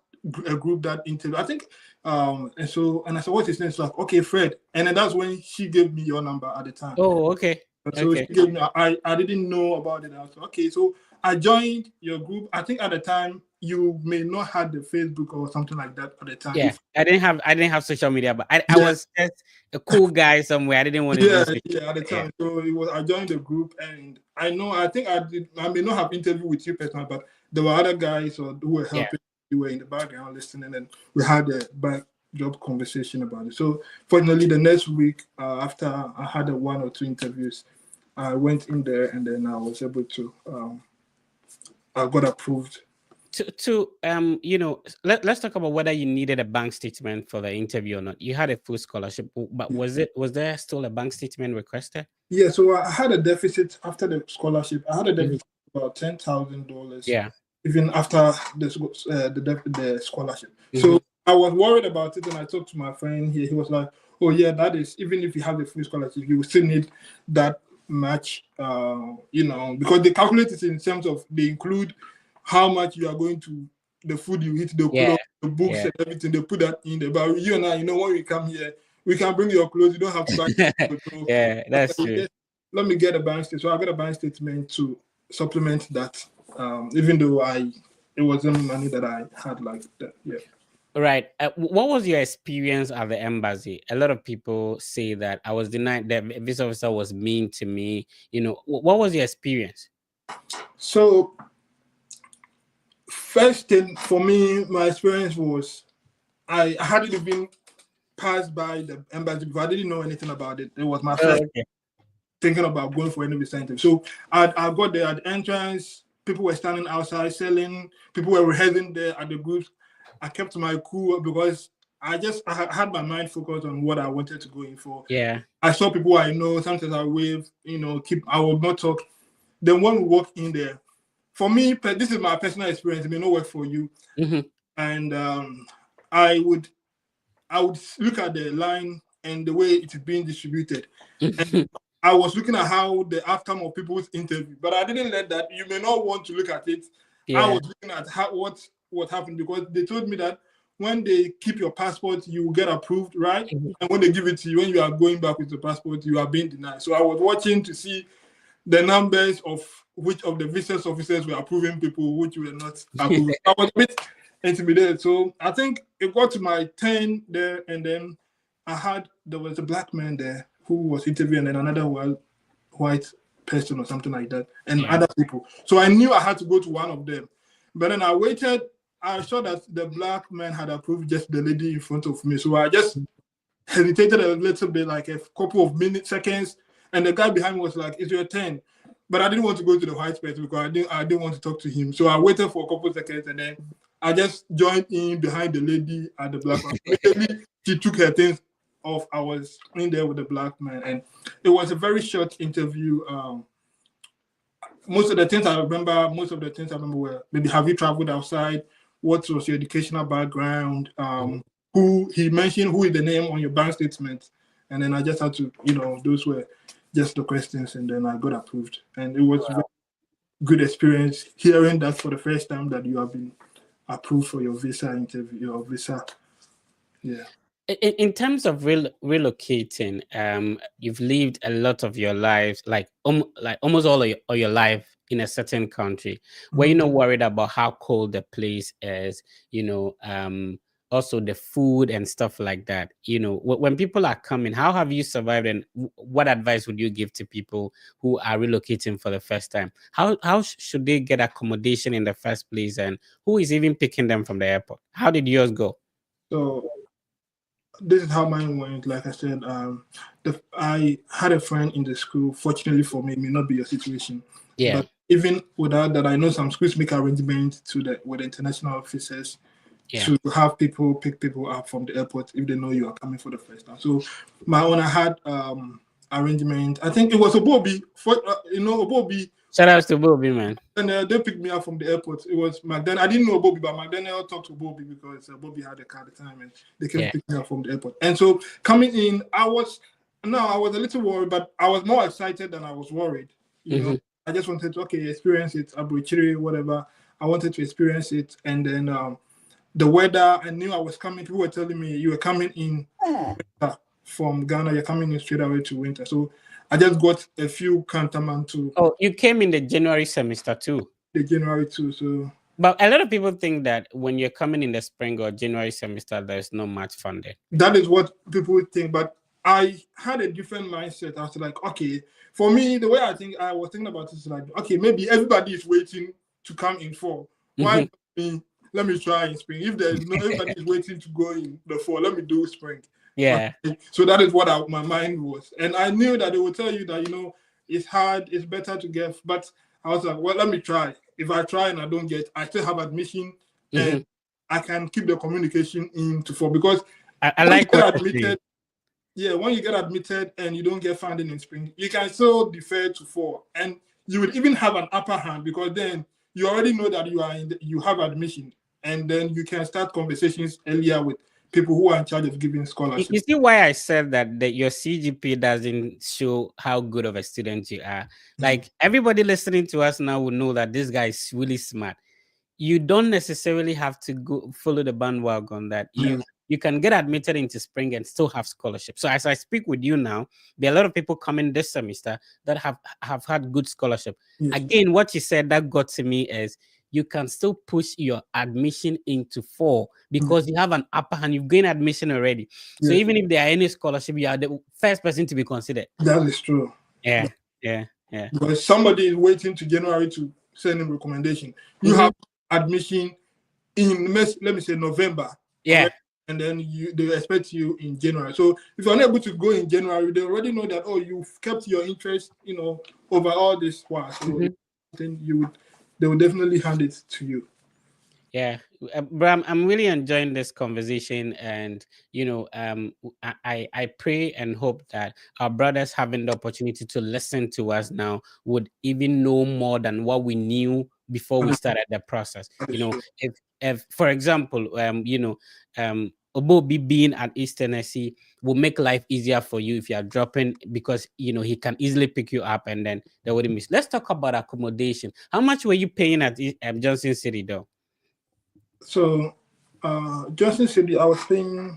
a group that interview. I think, and I said, what's his name? She's like, okay, Fred. And then that's when she gave me your number at the time. Oh, okay. So she gave me, I didn't know about it. I was like, okay, so I joined your group. I think at the time you may not have the Facebook or something like that at the time. Yeah, I didn't have social media, but I was just a cool guy somewhere. I didn't want to. Yeah, at the time. So it was, I joined the group, and I think I may not have interviewed with you personally, but there were other guys who were helping. You were in the background listening, and we had a back job conversation about it. So fortunately, the next week after I had 1 or 2 interviews, I went in there, and then I was able to. I got approved. Let's talk about whether you needed a bank statement for the interview or not. You had a full scholarship, but was there still a bank statement requested? Yeah, so I had a deficit after the scholarship. I had a deficit of about $10,000. Yeah, even after the scholarship. So I was worried about it, and I talked to my friend here. He was like, "Oh yeah, that is, even if you have a full scholarship, you will still need that much, because they calculate it in terms of, they include how much you are going to, the food you eat, the clothes, the books, and everything. They put that in there. But you and I, when we come here, we can bring your clothes. You don't have to buy. Yeah, that's true. Let me get a bank statement. So I got a bank statement to supplement that. Even though it wasn't money that I had like that. Yeah. Right. What was your experience at the embassy? A lot of people say that I was denied, that visa officer was mean to me. What was your experience? So first thing for me, my experience was I hadn't even passed by the embassy before. I didn't know anything about it. It was my first thinking about going for any visa interview. So I got there at the entrance. People were standing outside selling. People were rehearsing there at the groups. I kept my cool because I had my mind focused on what I wanted to go in for. Yeah. I saw people I know. Sometimes I wave, I will not talk. Then when we walk in there, for me, this is my personal experience. It may not work for you. And I would look at the line and the way it's being distributed. And I was looking at how the outcome of people's interview, but I didn't let that. You may not want to look at it. Yeah. I was looking at what happened, because they told me that when they keep your passport, you will get approved, right? And when they give it to you, when you are going back with the passport, you are being denied. So I was watching to see the numbers of which of the visa officers were approving people, which were not approved. I was a bit intimidated. So I think it got to my turn there, and then there was a black man there who was interviewing, and another white person or something like that, and other people. So I knew I had to go to one of them. But then I waited. I saw that the black man had approved just the lady in front of me. So I just hesitated a little bit, like a couple of seconds. And the guy behind me was like, "It's your turn." But I didn't want to go to the white person because I didn't want to talk to him. So I waited for a couple of seconds, and then I just joined in behind the lady at the black man. Immediately, she took her things off. I was in there with the black man, and it was a very short interview. Most of the things I remember were maybe, have you traveled outside? What was your educational background? Who he mentioned, who is the name on your bank statement? And then I just had to, those were just the questions, and then I got approved. And it was a very good experience hearing that for the first time that you have been approved for your visa interview, your visa. Yeah. In terms of relocating, you've lived a lot of your life, like almost all of your life in a certain country. Were you not worried about how cold the place is? Also the food and stuff like that. When people are coming, how have you survived, and what advice would you give to people who are relocating for the first time? How should they get accommodation in the first place, and who is even picking them from the airport? How did yours go? So this is how mine went. Like I said, I had a friend in the school. Fortunately for me, it may not be your situation, Yeah. but even without that, I know some schools make arrangements to the with the international officers Yeah. to have people pick people up from the airport if they know you are coming for the first time. So my owner had arrangement. I think it was Obobi. For Obobi. Shout out to Bobby, man. And they picked me up from the airport. It was McDaniel. I didn't know Bobby, but McDaniel talked to Bobby because Bobby had a car at the time, and they came to pick me up from the airport. And so coming in, I was a little worried, but I was more excited than I was worried. You know, I just wanted to experience it, Abuchiri, whatever. I wanted to experience it, and then the weather. I knew I was coming. People were telling me you were coming in from Ghana. You're coming in straight away to winter. So I just got a few cantonment to. Oh, you came in the January semester too. The January too. So. But a lot of people think that when you're coming in the spring or January semester, there's no much funding. That is what people think, but I had a different mindset. I was like, okay, for me, the way I was thinking about it is like, okay, maybe everybody is waiting to come in fall. Why me? Let me try in spring. If there's no everybody is waiting to go in the fall, let me do spring. Yeah. Okay. So that is what my mind was, and I knew that they would tell you that it's hard, it's better to get, but I was like, well, let me try. If I try and I don't get, I still have admission, and I can keep the communication in to fall because I like what admitted. Yeah, when you get admitted and you don't get funding in spring, you can still defer to fall, and you would even have an upper hand because then you already know that you have admission, and then you can start conversations earlier with people who are in charge of giving scholarships. You see why I said that your CGP doesn't show how good of a student you are. Like everybody listening to us now will know that this guy is really smart. You don't necessarily have to go follow the bandwagon that you can get admitted into spring and still have scholarship. So as I speak with you now, there are a lot of people coming this semester that have had good scholarship. Yes. Again, what you said that got to me is you can still push your admission into fall because you have an upper hand. You've gained admission already. So even if there are any scholarship, you are the first person to be considered. That is true. Yeah. Because somebody is waiting to January to send him recommendation. You have admission in, let me say, November. Yeah. Already, and then they expect you in January. So if you're unable to go in January, they already know that, you've kept your interest, over all this while. So then they will definitely hand it to you. Yeah, but I'm really enjoying this conversation, and I pray and hope that our brothers having the opportunity to listen to us now would even know more than what we knew before we started the process. If for example, Obobi being at East Tennessee will make life easier for you if you are dropping because he can easily pick you up and then they wouldn't miss. Let's talk about accommodation. How much were you paying at Johnson City though? So, Johnson City, I was paying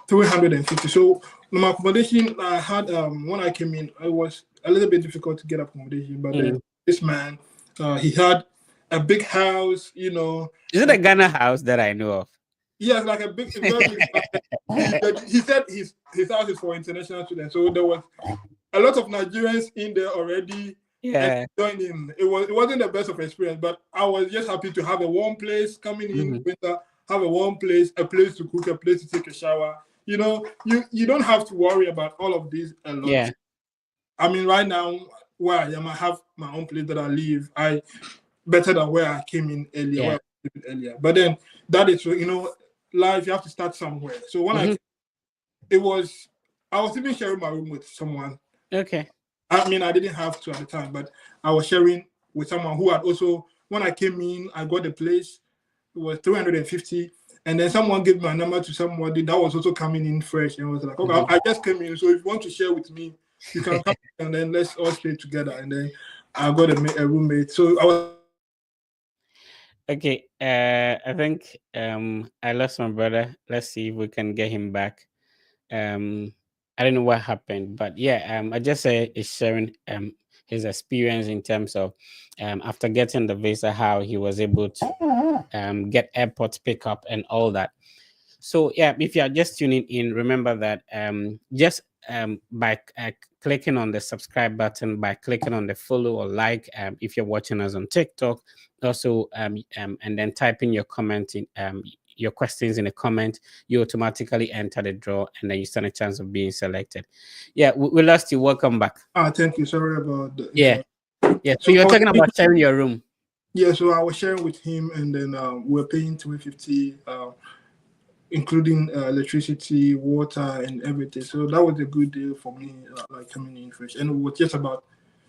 350. So, my accommodation I had when I came in, it was a little bit difficult to get accommodation. But this man, he had a big house. Is it a Ghana house that I know of? Yes, like a very big house. He said his house is for international students. So there was a lot of Nigerians in there already. Yeah, joining. It wasn't the best of experience, but I was just happy to have a warm place coming in winter, have a warm place, a place to cook, a place to take a shower. You don't have to worry about all of these a lot. Yeah. I mean, right now where I am, I have my own place that I live. Better than where I came in earlier. Yeah. But then that is life. You have to start somewhere. So when I was even sharing my room with someone. Okay. I mean, I didn't have to at the time, but I was sharing with someone who had also, when I came in, I got the place, it was 350. And then someone gave my number to somebody that was also coming in fresh and was like, okay, I just came in. So if you want to share with me, you can come and then let's all stay together. And then I got a roommate. So I was. Okay. I think I lost my brother. Let's see if we can get him back. I don't know what happened, but yeah, I just is sharing his experience in terms of after getting the visa, how he was able to get airport pickup and all that. So yeah, if you are just tuning in, remember that just by clicking on the subscribe button, by clicking on the follow or like, if you're watching us on TikTok, also and then typing your comment in your questions in a comment, you automatically enter the draw, and then you stand a chance of being selected. Yeah, we lost you. Welcome back. Thank you. Sorry about the Yeah. Yeah. So So you're talking about sharing your room. Yeah, so I was sharing with him, and then we're paying $250, including electricity, water, and everything. So that was a good deal for me, like coming in fresh. And it was just about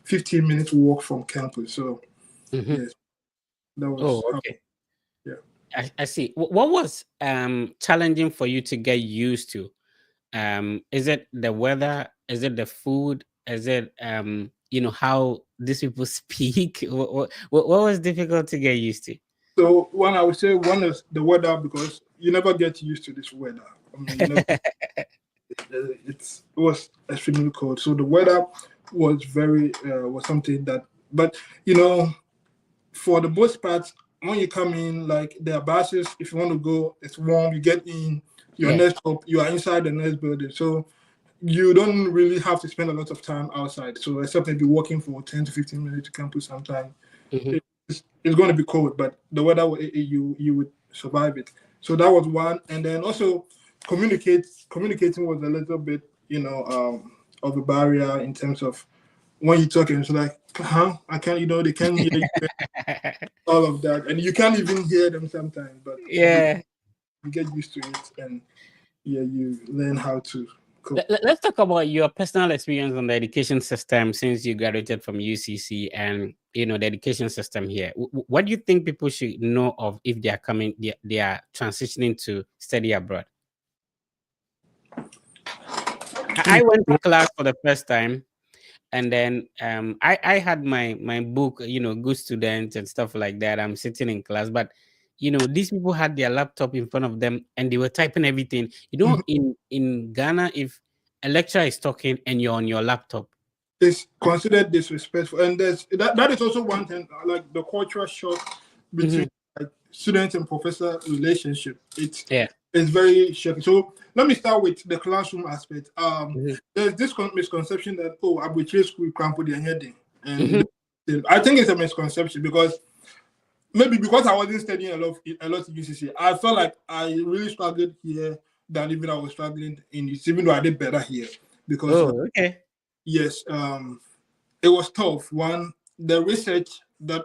15 minutes walk from campus. So yes, that was. Okay. Yeah. I see. What was challenging for you to get used to? Is it the weather? Is it the food? Is it how these people speak? What was difficult to get used to? So I would say one is the weather, because you never get used to this weather. I mean, you know, it was extremely cold. So the weather was was something that, but for the most part, when you come in, like there are buses. If you want to go, it's warm. You get in your next stop. You are inside the next building. So you don't really have to spend a lot of time outside. So except maybe walking for 10 to 15 minutes to campus sometime. It's going to be cold, but the weather, you would survive it. So that was one. And then also communicating was a little bit, of a barrier in terms of when you're talking, it's like, I can't, they can't hear you, all of that. And you can't even hear them sometimes, but yeah, you get used to it, and you learn how to cope. Let's talk about your personal experience on the education system since you graduated from UCC and, the education system here. What do you think people should know of if they are transitioning to study abroad? I went to class for the first time. And then I had my book, good students and stuff like that. I'm sitting in class, but these people had their laptop in front of them and they were typing everything. In Ghana, if a lecturer is talking and you're on your laptop, it's considered disrespectful. And that is also one thing, like the cultural shock between like student and professor relationship. It's very shocking. So let me start with the classroom aspect. There's this misconception that arbitrary school can't put their head in, and I think it's a misconception, because maybe because I wasn't studying a lot at UCC, I felt like I really struggled here than even I was struggling in UCC, even though I did better here. Because yes, it was tough. One, the research that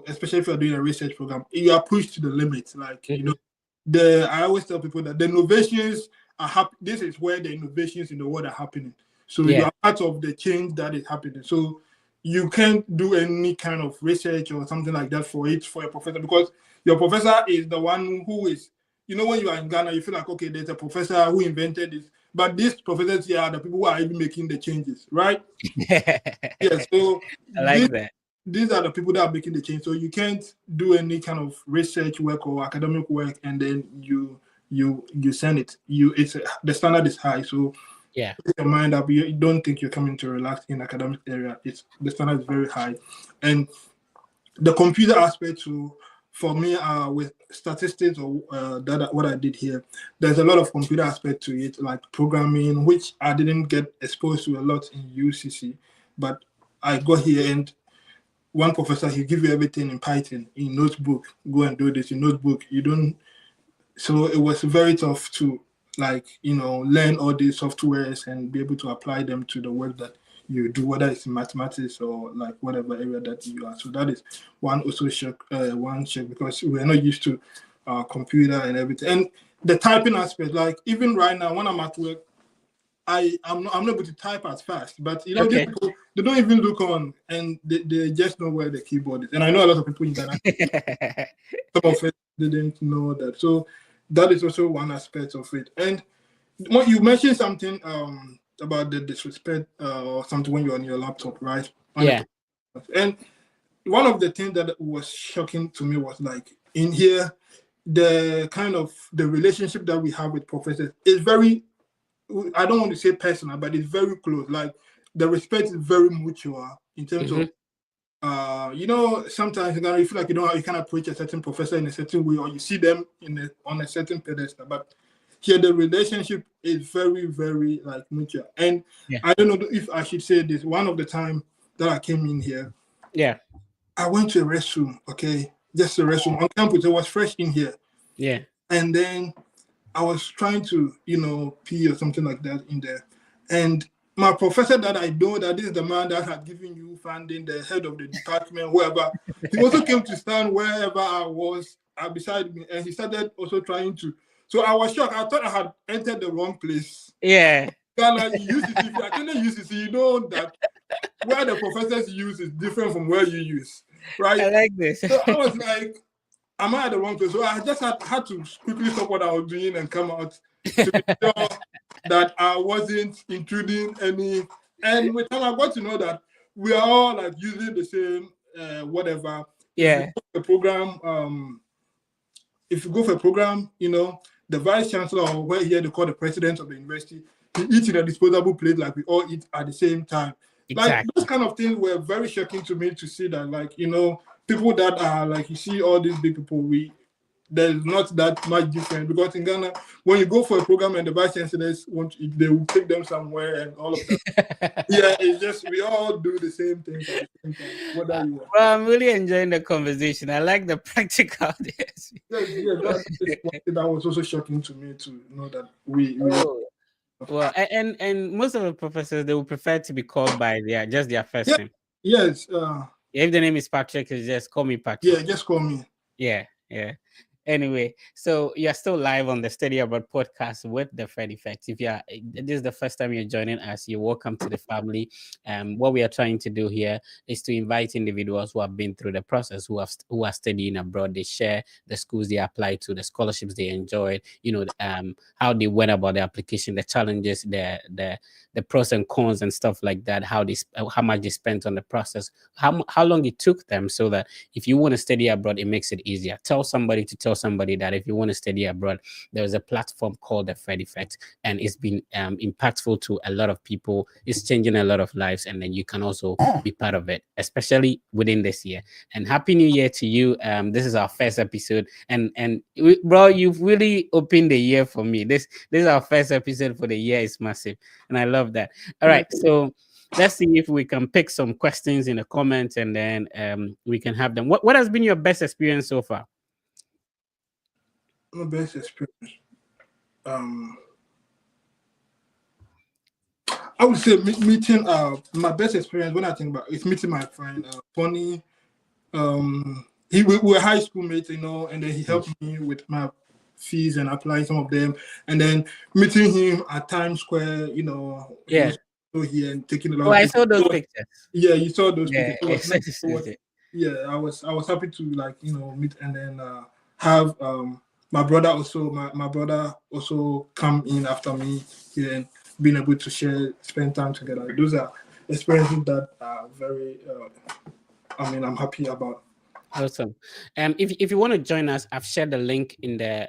especially if you're doing a research program, you are pushed to the limit. Like I always tell people that the innovations are happening. This is where the innovations in the world are happening. So you are part of the change that is happening. So you can't do any kind of research or something like that for a professor, because your professor is the one who is, when you are in Ghana, you feel like, okay, there's a professor who invented this. But these professors here are the people who are even making the changes, right? So I like that. These are the people that are making the change. So you can't do any kind of research work or academic work and then you send it. The standard is high. So put your mind up. You don't think you're coming to relax in academic area. The standard is very high. And the computer aspect too, for me, with statistics or what I did here, there's a lot of computer aspect to it, like programming, which I didn't get exposed to a lot in UCC, but I got here, and one professor, he give you everything in Python, in notebook. Go and do this in notebook. You don't. So it was very tough to learn all these softwares and be able to apply them to the work that you do, whether it's in mathematics or like whatever area that you are. So that is one shock, because we're not used to computer and everything. And the typing aspect, like even right now when I'm at work, I'm not able to type as fast. But these people, they don't even look on, and they just know where the keyboard is. And I know a lot of people in Ghana, some of it didn't know that. So that is also one aspect of it. And when you mentioned something about the disrespect or something when you're on your laptop, right? And one of the things that was shocking to me was like in here, the kind of the relationship that we have with professors is very, I don't want to say personal, but it's very close. Like the respect is very mutual in terms of, sometimes you feel like you can approach a certain professor in a certain way, or you see them on a certain pedestal. But here the relationship is very, very like mutual. And I don't know if I should say this. One of the time that I came in here, I went to a restroom. Okay, just a restroom on campus. It was fresh in here. and then I was trying to, pee or something like that in there. And my professor that I know that this is the man that had given you funding, the head of the department, whoever, he also came to stand wherever I was beside me, and he started also trying to. So I was shocked. I thought I had entered the wrong place. Yeah. Ghana, UCC, if you attended UCC, you know that where the professors use is different from where you use, right? I like this. So I was like, am I at the wrong place? So I just had to quickly stop what I was doing and come out to be sure that I wasn't intruding any. And with time, I got to know that we are all like using the same whatever. Yeah. If you go for a program, the vice chancellor, or where here they call the president of the university, he eats in a disposable plate like we all eat at the same time. Exactly. Like those kind of things were very shocking to me to see that, like, people that are like, you see all these big people, there's not that much difference, because in Ghana, when you go for a program and the vice chancellors want to eat, they will take them somewhere and all of that. Yeah, it's just we all do the same things at the same time. Whether you want. Well, I'm really enjoying the conversation. I like the practical. Yes, that is one thing that was also shocking to me to know that we well, and most of the professors, they would prefer to be called by their first name. Yes. If the name is Patrick, just call me Patrick. Yeah, just call me. Yeah. Anyway, so you're still live on the Study Abroad podcast with the Fred Effect. If this is the first time you're joining us, you're welcome to the family. What we are trying to do here is to invite individuals who have been through the process, who are studying abroad. They share the schools they applied to, the scholarships they enjoyed, how they went about the application, the challenges, the pros and cons and stuff like that, how much they spent on the process, how long it took them, so that if you want to study abroad, it makes it easier. Tell somebody that if you want to study abroad, there is a platform called the Fred Effect, and it's been impactful to a lot of people. It's changing a lot of lives, and then you can also be part of it, especially within this year. And Happy New Year to you. This is our first episode, and bro, you've really opened the year for me. This is our first episode for the year. It's massive, and I love that. All right, so let's see if we can pick some questions in the comments, and then we can have them. What has been your best experience so far? My best experience, I would say meeting. My best experience when I think about it, is meeting my friend Tony. We were high school mates, and then he helped me with my fees and applying some of them, and then meeting him at Times Square. Yeah. Here and taking a lot. I saw those pictures. Yeah, you saw those pictures. I was happy to meet, and then have my brother also. My brother also come in after me here and being able to spend time together. Those are experiences that are very. I'm happy about. Awesome. If you want to join us, I've shared the link in the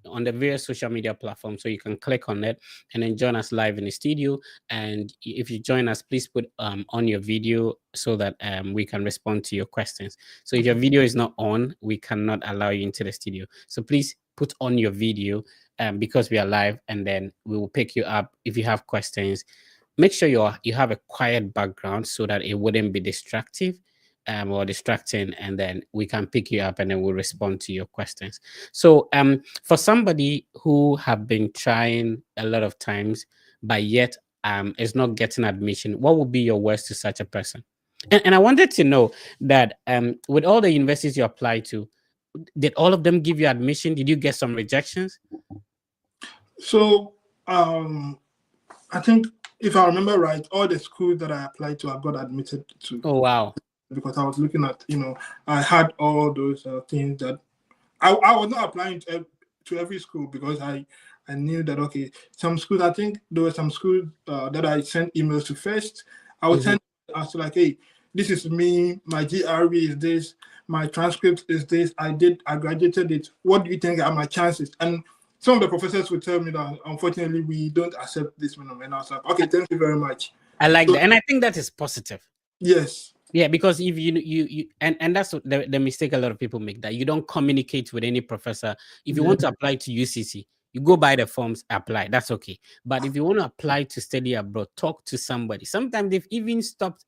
on the various social media platforms, so you can click on it and then join us live in the studio. And if you join us, please put on your video so that we can respond to your questions. So if your video is not on, we cannot allow you into the studio. So please put on your video because we are live, and then we will pick you up if you have questions. Make sure you have a quiet background so that it wouldn't be distracting, and then we can pick you up and then we'll respond to your questions. So for somebody who have been trying a lot of times but yet is not getting admission, what would be your words to such a person? And I wanted to know that with all the universities you applied to, did all of them give you admission? Did you get some rejections? So I think, if I remember right, all the schools that I applied to, I got admitted to. Oh, wow. Because I was looking at, I had all those things that I was not applying to every school, because I knew that, okay, some schools, I think there were some schools that I sent emails to first. I would send, I was like, hey, this is me, my GRE is this, my transcript is this, I graduated it. What do you think are my chances? And some of the professors would tell me that, unfortunately, we don't accept this minimum. And I was like, okay, thank you very much. I like that. And I think that is positive. Yes. Yeah, because if you and that's the mistake a lot of people make, that you don't communicate with any professor. If you want to apply to UCC, you go buy the forms, apply. That's okay. But if you want to apply to study abroad, talk to somebody. Sometimes they've even stopped,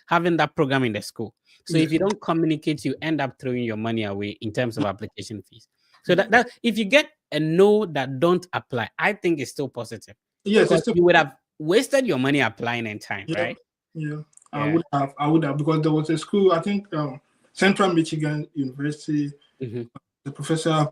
having that program in the school. So if you don't communicate, you end up throwing your money away in terms of application fees. So that if you get a no that don't apply, I think it's still positive. Yes, Because it's still. you would have wasted your money applying in time, Yeah, right? yeah. Yeah. I would have, because there was a school, I think, Central Michigan University. Mm-hmm. The professor,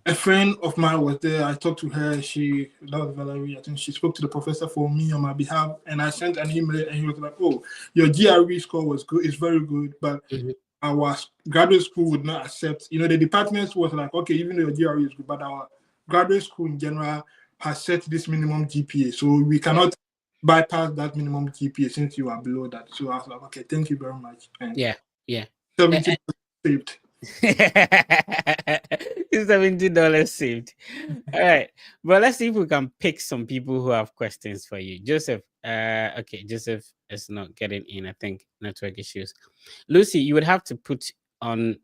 a friend of mine was there. I talked to her. That was Valerie. I think she spoke to the professor for me on my behalf, and I sent an email, and he was like, "Oh, your GRE score was good. It's very good, but Mm-hmm. our graduate school would not accept." The departments was like, "Okay, even though your GRE is good, but our graduate school in general has set this minimum GPA, so we cannot bypass that minimum GPA since you are below that." So I was like, "Okay, thank you very much." And Yeah, yeah. 70 saved. $70 saved. All right. But let's see if we can pick some people who have questions for you. Joseph. Okay, Joseph is not getting in. I think network issues. Lucy, you would have to put on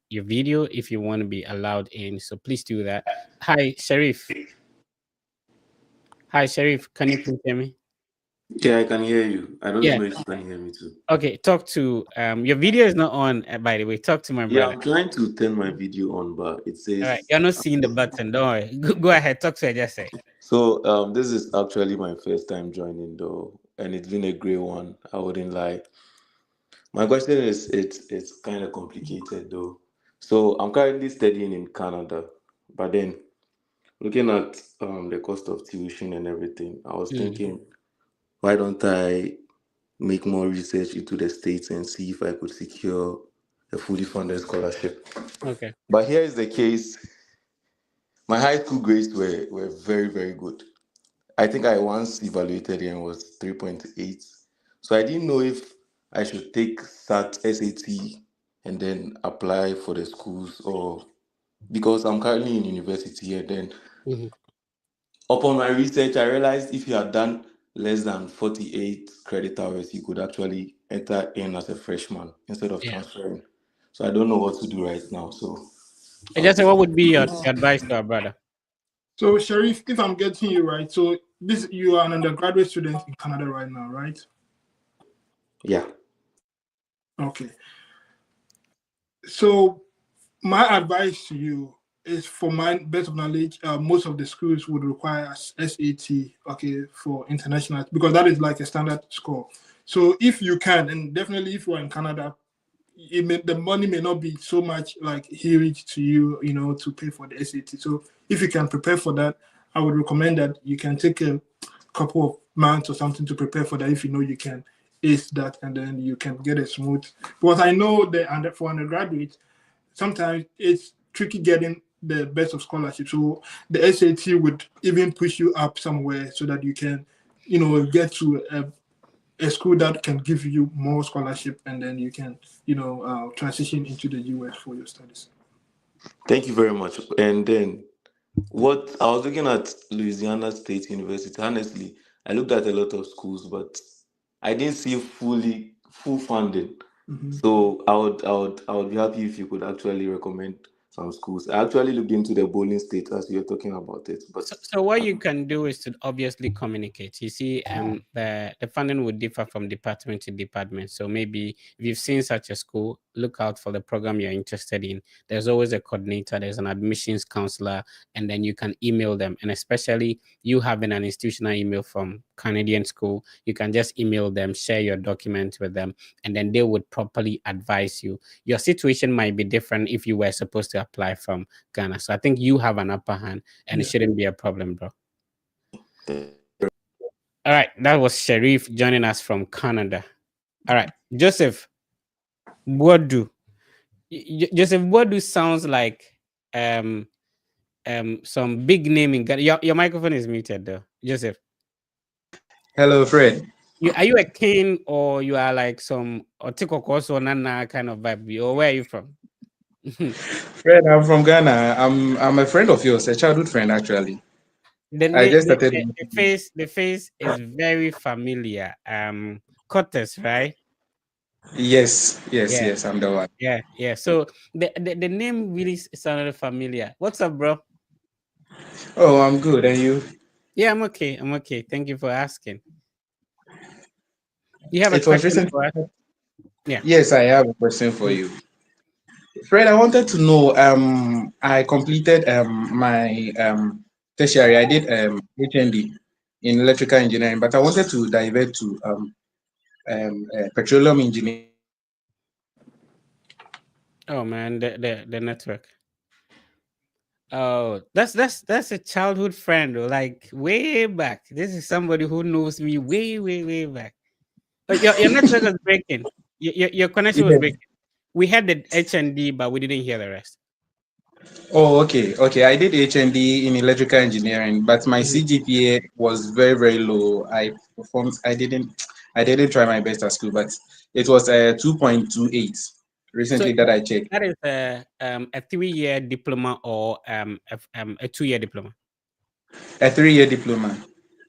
your video if you want to be allowed in. So please do that. Hi, Sharif. Hi, Sharif. Can you please hear me? Yeah, I can hear you. I don't Yeah. know if you can hear me too. Okay. Talk to your video is not on, by the way. Talk to my Yeah, brother. I'm trying to turn my video on, but it All right. says You're not seeing the button. Don't worry. Go ahead. Talk to her. Just say. so. This is actually my first time joining though, and it's been a great one. I wouldn't lie. My question is, it's kind of complicated though. So I'm currently studying in Canada, but then looking at the cost of tuition and everything, I was Mm, thinking, why don't I make more research into the states and see if I could secure a fully funded scholarship. okay. But here is the case. My high school grades were very, very good. I think I once evaluated and was 3.8. So I didn't know if I should take SAT and then apply for the schools, or because I'm currently in university, and then Mhm. upon my research, I realized if you had done less than 48 credit hours, you could actually enter in as a freshman instead of Yeah. transferring. So I don't know what to do right now. So I Just was what would be your advice to our brother? So, Sharif, if I'm getting you right, so this you are an undergraduate student in Canada right now, right? yeah. Okay. So, my advice to you is, for my best of knowledge, most of the schools would require SAT, okay, for international, because that is like a standard score. So, if you can, and definitely if you are in Canada, the money may not be so much like huge to you, to pay for the SAT. So if you can prepare for that, I would recommend that you can take a couple of months or something to prepare for that. If you know you can ace that, and then you can get a smooth. Because I know that for undergraduates, sometimes it's tricky getting the best of scholarship. So the SAT would even push you up somewhere so that you can, get to a school that can give you more scholarship, and then you can, transition into the US for your studies. Thank you very much. And then what I was looking at Louisiana State University. Honestly, I looked at a lot of schools, but I didn't see full funding. Mm-hmm. So I would be happy if you could actually recommend some schools. I actually looked into the Bowling State as you were talking about it, but So what you can do is to obviously communicate. You see, the funding would differ from department to department. So maybe if you've seen such a school, look out for the program you're interested in. There's always a coordinator, there's an admissions counselor, and then you can email them. And especially you having an institutional email from Canadian school, you can just email them, share your document with them, and then they would properly advise you. Your situation might be different if you were supposed to apply from Ghana. So I think you have an upper hand and it Yeah. shouldn't be a problem, bro. All right, that was Sharif joining us from Canada. All right, Joseph Boadu. Joseph Boadu sounds like um some big name in Ghana. Your microphone is muted though, Joseph. Hello, Fred. Are you a king or you are like some Otikokoso Nana kind of vibe? Or where are you from? Fred, I'm from Ghana. I'm a friend of yours, a childhood friend actually. I just started. The face is very familiar. Cortes, right? Yes, yes, Yeah. yes. I'm the one. Yeah. So the name really sounded familiar. What's up, bro? Oh, I'm good. And you? Yeah, I'm okay. I'm okay. Thank you for asking. You have a It was question recent. for us? Yeah. Yes, I have a question for you. Fred, I wanted to know. I completed my tertiary. I did HND in electrical engineering, but I wanted to divert to petroleum engineering. Oh man, the network. Oh, that's a childhood friend, though, like way back. This is somebody who knows me way back. But your network was breaking. Your connection was Yes. breaking. We had the HND, but we didn't hear the rest. Oh, okay, okay. I did HND in electrical engineering, but my Mhm. CGPA was very, very low. I performed. I didn't try my best at school, but it was 2.28 So recently that I checked. that is a 3-year diploma or a 2-year diploma. A 3-year diploma.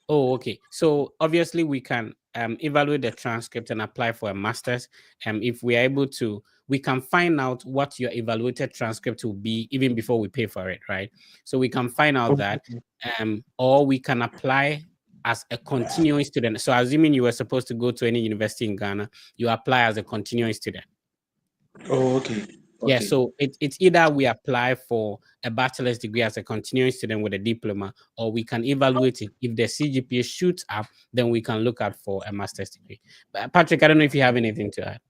Oh, okay. So obviously we can evaluate the transcript and apply for a master's. If we are able to, we can find out what your evaluated transcript will be even before we pay for it, right? So we can find out that, or we can apply as a continuing student. So assuming you were supposed to go to any university in Ghana, you apply as a continuing student. Oh, okay, Yeah, okay. so it's either we apply for a bachelor's degree as a continuing student with a diploma, or we can evaluate it. If the CGPA shoots up, then we can look out for a master's degree. But Patrick, I don't know if you have anything to add.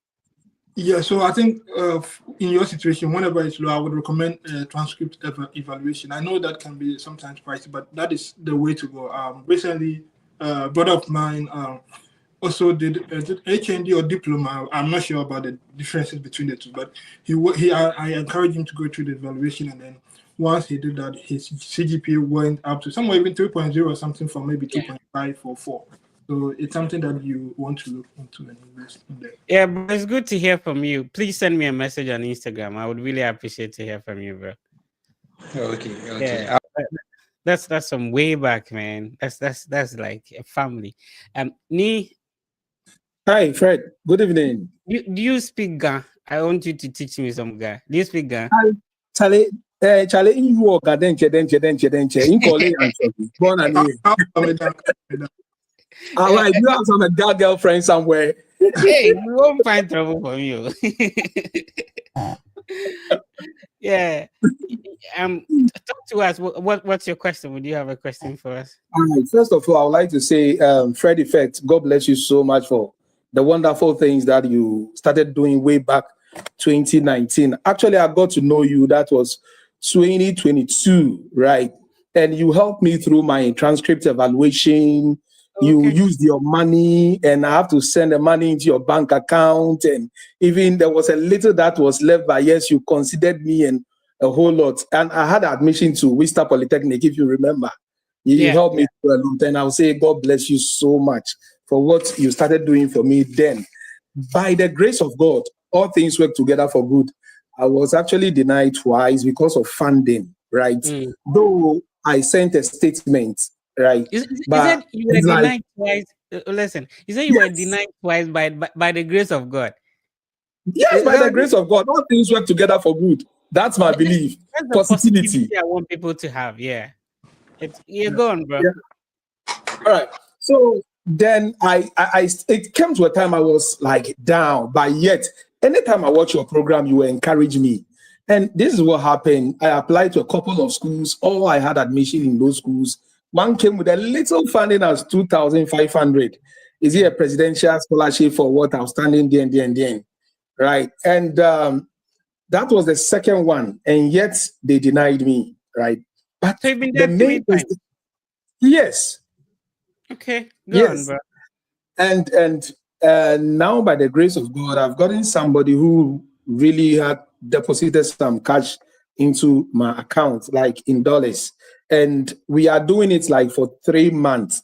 Yeah, so I think in your situation, whenever it's low, I would recommend transcript evaluation. I know that can be sometimes pricey, but that is the way to go. Recently, a brother of mine also did HND or diploma. I'm not sure about the differences between the two, but I encouraged him to go through the evaluation, and then once he did that, his CGPA went up to somewhere even 3.0 or something from maybe 2.5 or 4. So it's something that you want to look into and invest in there. Yeah, but it's good to hear from you. Please send me a message on Instagram. I would really appreciate to hear from you, bro. Okay, okay. Yeah. That's some way back, man. That's like a family. Ni, Hi, Fred. Good evening. do you speak Ga? I want you to teach me some Ga. Do you speak Ga? Hi, Charlie. Charlie, in you walk, denche. In calling and born and name. All right, you have some girlfriend somewhere. Hey, you won't find trouble for me. Yeah. Talk to us. What's your question? Would you have a question for us? All right, first of all, I would like to say, Fred Effect, God bless you so much for the wonderful things that you started doing way back 2019. Actually, I got to know you. That was 2022, right? And you helped me through my transcript evaluation. You Okay. used your money, and I have to send the money into your bank account. And even there was a little that was left, but yes, you considered me and a whole lot. And I had admission to Worcester Polytechnic, if you remember. You Yeah. helped me through a long time. I'll say, God bless you so much for what you started doing for me then. By the grace of God, all things work together for good. I was actually denied twice because of funding, right? Mm. Though I sent a statement, right? You But said you were it's like, denied twice. Listen, you said you were yes, denied twice by the grace of God. yes, Is by the that- grace of God, all things work together for good. That's my belief. That's the Positivity. positivity I want people to have. Yeah. You're going, bro. Yeah. All right. So then it came to a time I was like down, but yet anytime I watch your program, you encourage me. And this is what happened. I applied to a couple of schools. All I had admission in those schools. One came with a little funding as 2,500. Is it a presidential scholarship for what outstanding there? Right. And that was the second one. And yet they denied me. Right. But So you've been the there three main is, times. yes. Okay. Go on, Yes. bro. And now by the grace of God, I've gotten somebody who really had deposited some cash into my account, like in dollars. And we are doing it like for 3 months.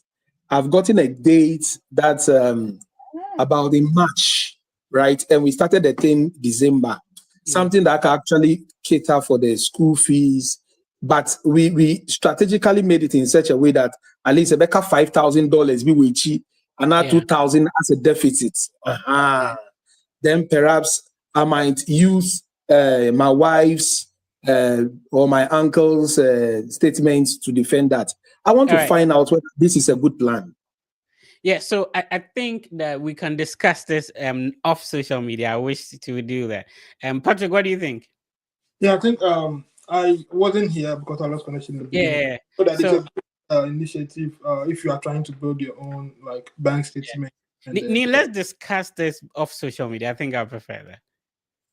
I've gotten a date that's about in March, right? And we started the thing December, something that can actually cater for the school fees. But we strategically made it in such a way that at least about $5,000 we will cheap, and now Yeah. 2,000 as a deficit. Then perhaps I might use my wife's or my uncle's statements to defend that. I want All to right. find out whether this is a good plan. Yeah, so I think that we can discuss this off social media. I wish to do that. Patrick, what do you think? Yeah, I think I wasn't here because I lost connection in the beginning. Yeah. So that it's So a initiative if you are trying to build your own like bank statement and then Neil, let's discuss this off social media. I think I prefer that.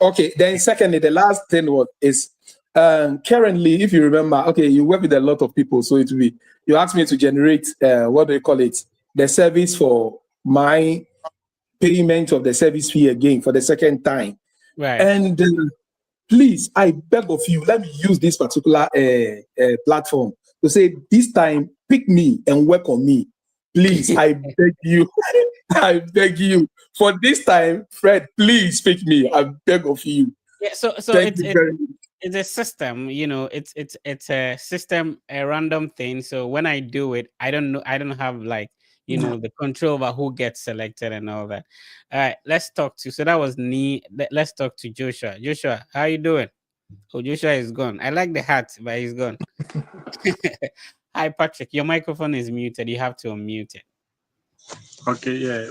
Okay, then secondly, the last thing is currently, if you remember, okay, you work with a lot of people, so it will be you asked me to generate what do you call it, the service for my payment of the service fee again for the second time, Right. and please, I beg of you, let me use this particular platform to say this time, pick me and work on me. Please, I beg you, I beg you. For this time, Fred, please pick me. I beg of you. Yeah. So Thank you very much. it's a system, it's a system, a random thing. So when I do it, I don't have like the control over who gets selected and all that. All right, let's talk to. So that was me. Let's talk to Joshua. Joshua, how you doing? Oh, Joshua is gone. I like the hat, but he's gone. Hi, Patrick. Your microphone is muted. You have to unmute it. Okay, yeah.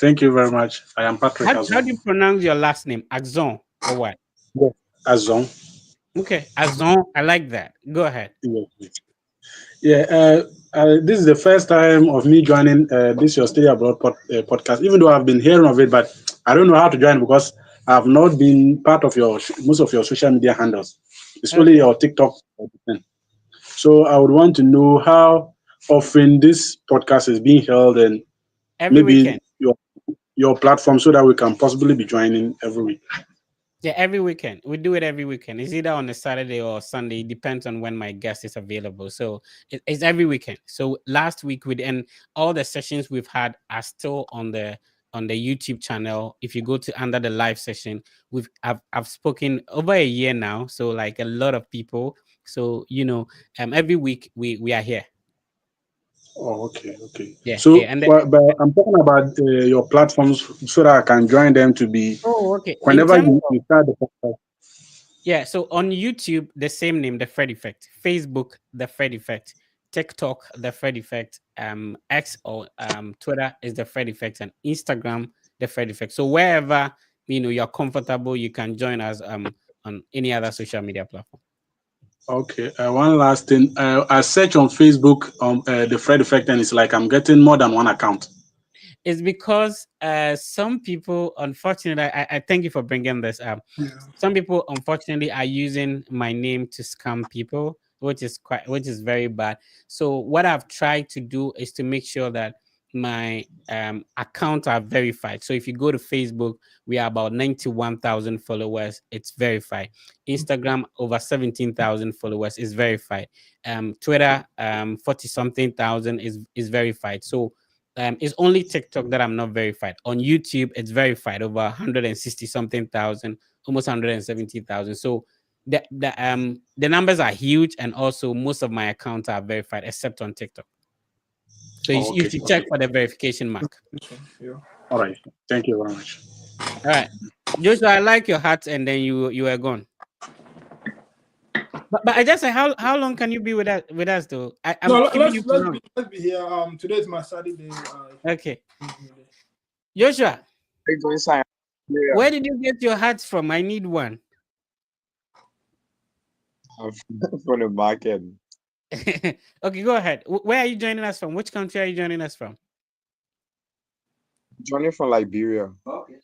Thank you very much. I am Patrick How do you Azon. pronounce your last name? Axon or what? Yes. Azon. Okay, Azon. I like that. Go ahead. Yes. Yeah. This is the first time of me joining this your Study Abroad podcast. Even though I've been hearing of it, but I don't know how to join because I've not been part of your most of your social media handles. It's only Okay. your TikTok. So I would want to know how often this podcast is being held and Every maybe weekend. your platform so that we can possibly be joining every week. Yeah, every weekend. We do it every weekend. It's either on a Saturday or Sunday. It depends on when my guest is available. So it's every weekend. So last week and all the sessions we've had are still on the YouTube channel. If you go to under the live session, I've spoken over a year now. So like a lot of people. So every week we are here. Oh, okay. Yeah, So, yeah. but I'm talking about your platforms so that I can join them to be Oh, okay. In whenever terms you start the podcast. Yeah, so on YouTube, the same name, the Fred Effect. Facebook, the Fred Effect. TikTok, the Fred Effect. X or Twitter is the Fred Effect, and Instagram, the Fred Effect. So wherever you're comfortable, you can join us on any other social media platform. Okay. One last thing. I search on Facebook the Fred Effect, and it's like I'm getting more than one account. It's because some people, unfortunately, I thank you for bringing this up. yeah. Some people, unfortunately, are using my name to scam people, which is very bad. So what I've tried to do is to make sure that my account are verified. So if you go to Facebook, we are about 91,000 followers. It's verified. Instagram, over 17,000 followers is verified. Twitter, 40 something thousand is verified. So it's only TikTok that I'm not verified. On YouTube, it's verified, over 160 something thousand, almost 170,000. So the numbers are huge, and also most of my accounts are verified except on TikTok. So Oh, you okay. should check for the verification mark. Yeah. All right. Thank you very much. All right, Joshua, I like your hat, and then you were gone. But I just say, how long can you be with us though? I'm No, keeping you for long. let's be here. Today is my Saturday. Okay, Joshua, Inside. Yeah, where did you get your hats from? I need one. I'm from the market. Okay, go ahead. Where are you joining us from? Which country are you joining us from? Joining from Liberia.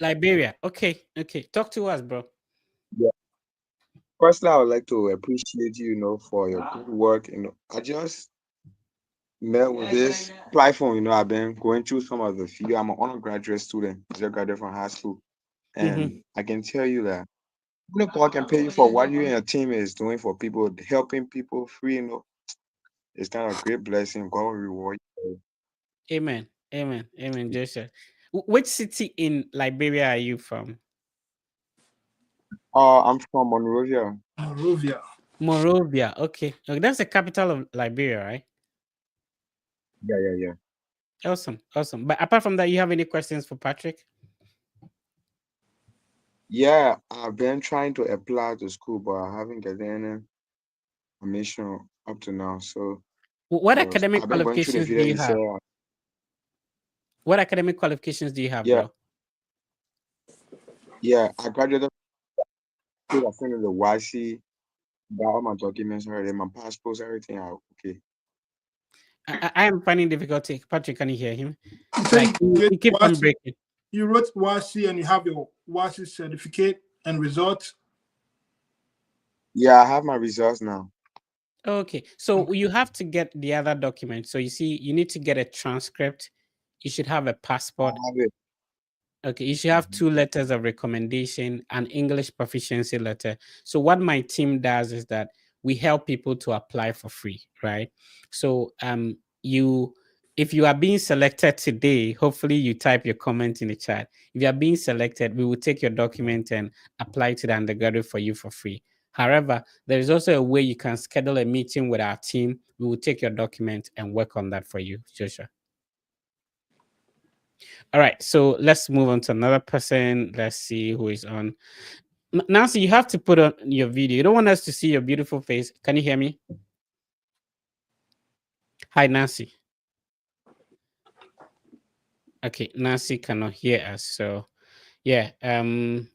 Liberia. Okay. Talk to us, bro. Yeah. Firstly, I would like to appreciate you, for your good work. I just met with this platform. I've been going through some of the few. I'm an undergraduate student, just graduated from high school, and I can tell you that God can pay you for what you and your team is doing for people, helping people free. It's kind of a great blessing. God will reward you. Amen. Joshua. Which city in Liberia are you from? I'm from Monrovia. Monrovia. Monrovia. Okay. That's the capital of Liberia, right? Yeah. Awesome. But apart from that, you have any questions for Patrick? Yeah, I've been trying to apply to school, but I haven't gotten any admission up to now. So What academic I've been going through the qualifications do video you you said. have? What academic qualifications do you have, Yeah, bro? yeah, I graduated I sent in the YC, got all my documents already, my passports, everything out. Okay. I am finding difficulty. Patrick, can you hear him? You said Like he keep on breaking. you wrote WASI and you have your WASI certificate and results. Yeah, I have my results now. Okay, so you have to get the other document. So you see, you need to get a transcript. You should have a I passport. have it. Okay, you should have 2 letters of recommendation, an English proficiency letter. So what my team does is that we help people to apply for free, right? So you if you are being selected today, hopefully you type your comment in the chat. If you are being selected, we will take your document and apply to the undergraduate for you for free. However, there is also a way you can schedule a meeting with our team. We will take your document and work on that for you, Joshua. All right, so let's move on to another person. Let's see who is on. Nancy, you have to put on your video. You don't want us to see your beautiful face. Can you hear me? Hi, Nancy. Okay, Nancy cannot hear us. So yeah,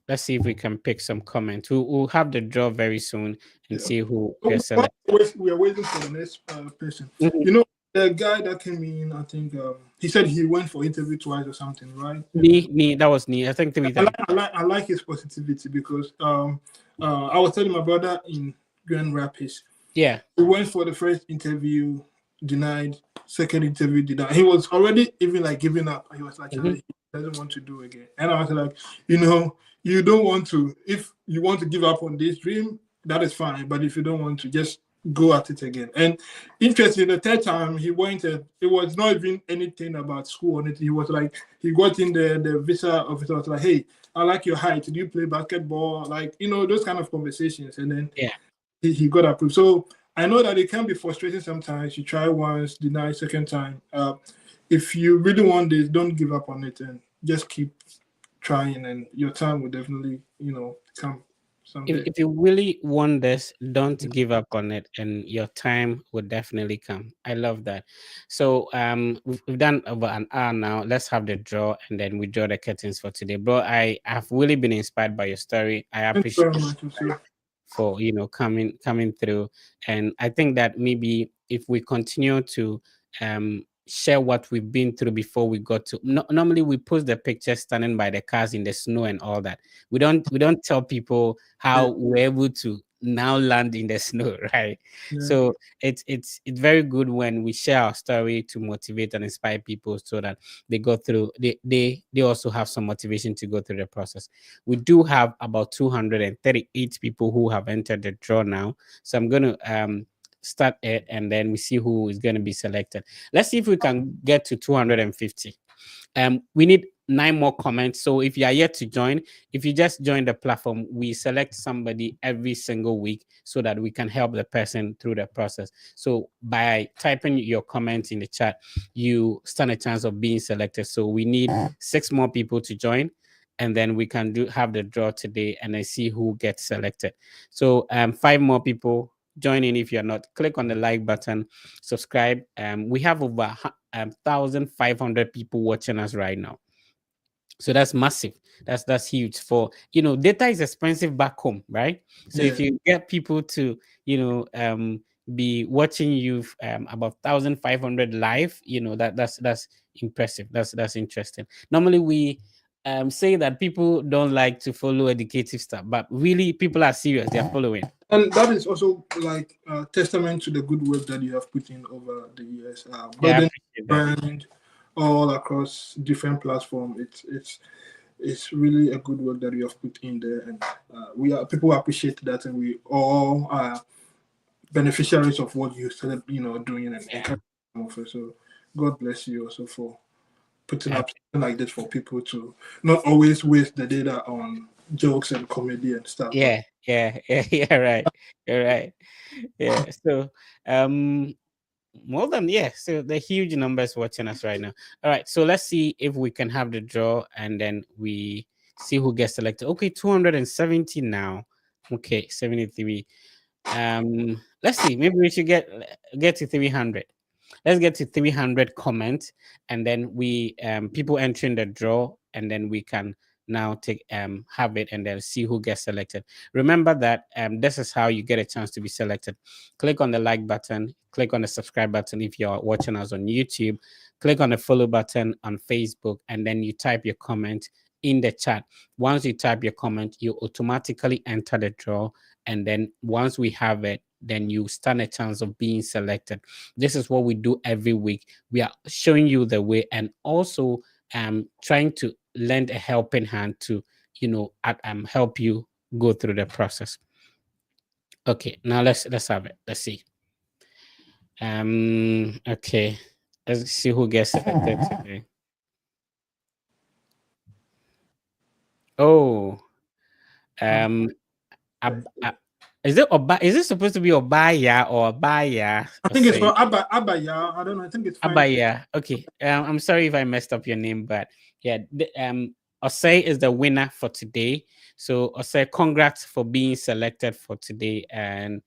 let's see if we can pick some comments. We'll have the draw very soon and see who gets selected. We are waiting for the next person. Mhm. You know, the guy that came in, I think he said he went for interview twice or something, right? Me, that was me. I think 3 times. I like his positivity because I was telling my brother in Grand Rapids. Yeah. He went for the first interview, denied. Second interview, denied. He was already even like giving up. He was like, he doesn't want to do again. And I was like, you know, you don't want to. If you want to give up on this dream, that is fine. But if you don't want to, just go at it again. And interesting, the third time he went, it was not even anything about school or anything. He was like, he got in the visa officer was like, hey, I like your height. Do you play basketball? Like, you know, those kind of conversations. And then he got approved. So I know that it can be frustrating sometimes. You try once, deny second time. If you really want this, don't give up on it and just keep trying, and your time will definitely, you know, come someday. If you really want this, don't give up on it, and your time will definitely come. I love that. So we've done over an hour now. Let's have the draw, and then we draw the curtains for today, bro. I have really been inspired by your story. I appreciate Thank you very much, for coming through, and I think that maybe if we continue to share what we've been through before we got to normally we post the pictures standing by the cars in the snow and all that. We don't tell people how we're able to now land in the snow, right? So it's very good when we share our story to motivate and inspire people so that they go through they also have some motivation to go through the process. We do have about 238 people who have entered the draw now, so I'm going to start it and then we see who is going to be selected. Let's see if we can get to 250. We need 9 more comments. So if you are yet to join, if you just join the platform, we select somebody every single week so that we can help the person through the process. So by typing your comments in the chat, you stand a chance of being selected. So we need 6 more people to join, and then we can have the draw today and then see who gets selected. So 5 more people join in. If you're not, click on the like button, subscribe. We have over 1,500 people watching us right now. So that's massive. That's huge. For data is expensive back home, right? So if you get people to be watching you about 1,500 live, that's impressive. That's interesting. Normally we say that people don't like to follow educative stuff, but really people are serious. They're following. And that is also like a testament to the good work that you have put in over the years. Brand all across different platforms. It's really a good work that you have put in there, and people appreciate that, and we all are beneficiaries of what you started, doing and so God bless you also for putting up something like this for people to not always waste the data on jokes and comedy and stuff. Yeah, right. You're right. Yeah. So more than so the huge numbers watching us right now. All right, so let's see if we can have the draw and then we see who gets selected. Okay, 270 now. Okay, 73. Let's see, maybe we should get to 300. Let's get to 300 comments, and then we people entering the draw, and then we can now take have it and then see who gets selected. Remember that this is how you get a chance to be selected. Click on the like button, click on the subscribe button if you're watching us on YouTube, click on the follow button on Facebook, and then you type your comment in the chat. Once you type your comment, you automatically enter the draw, and then once we have it, then you stand a chance of being selected. This is what we do every week. We are showing you the way and also trying to lend a helping hand to help you go through the process. Okay, now let's have it. Let's see. Okay, let's see who gets selected today. Oh, is it supposed to be Obaya or Abaya? I think it's for Abaya. I don't know. I think it's fine. Abaya. Okay. I'm sorry if I messed up your name, but yeah, Osei is the winner for today. So Osei, congrats for being selected for today. And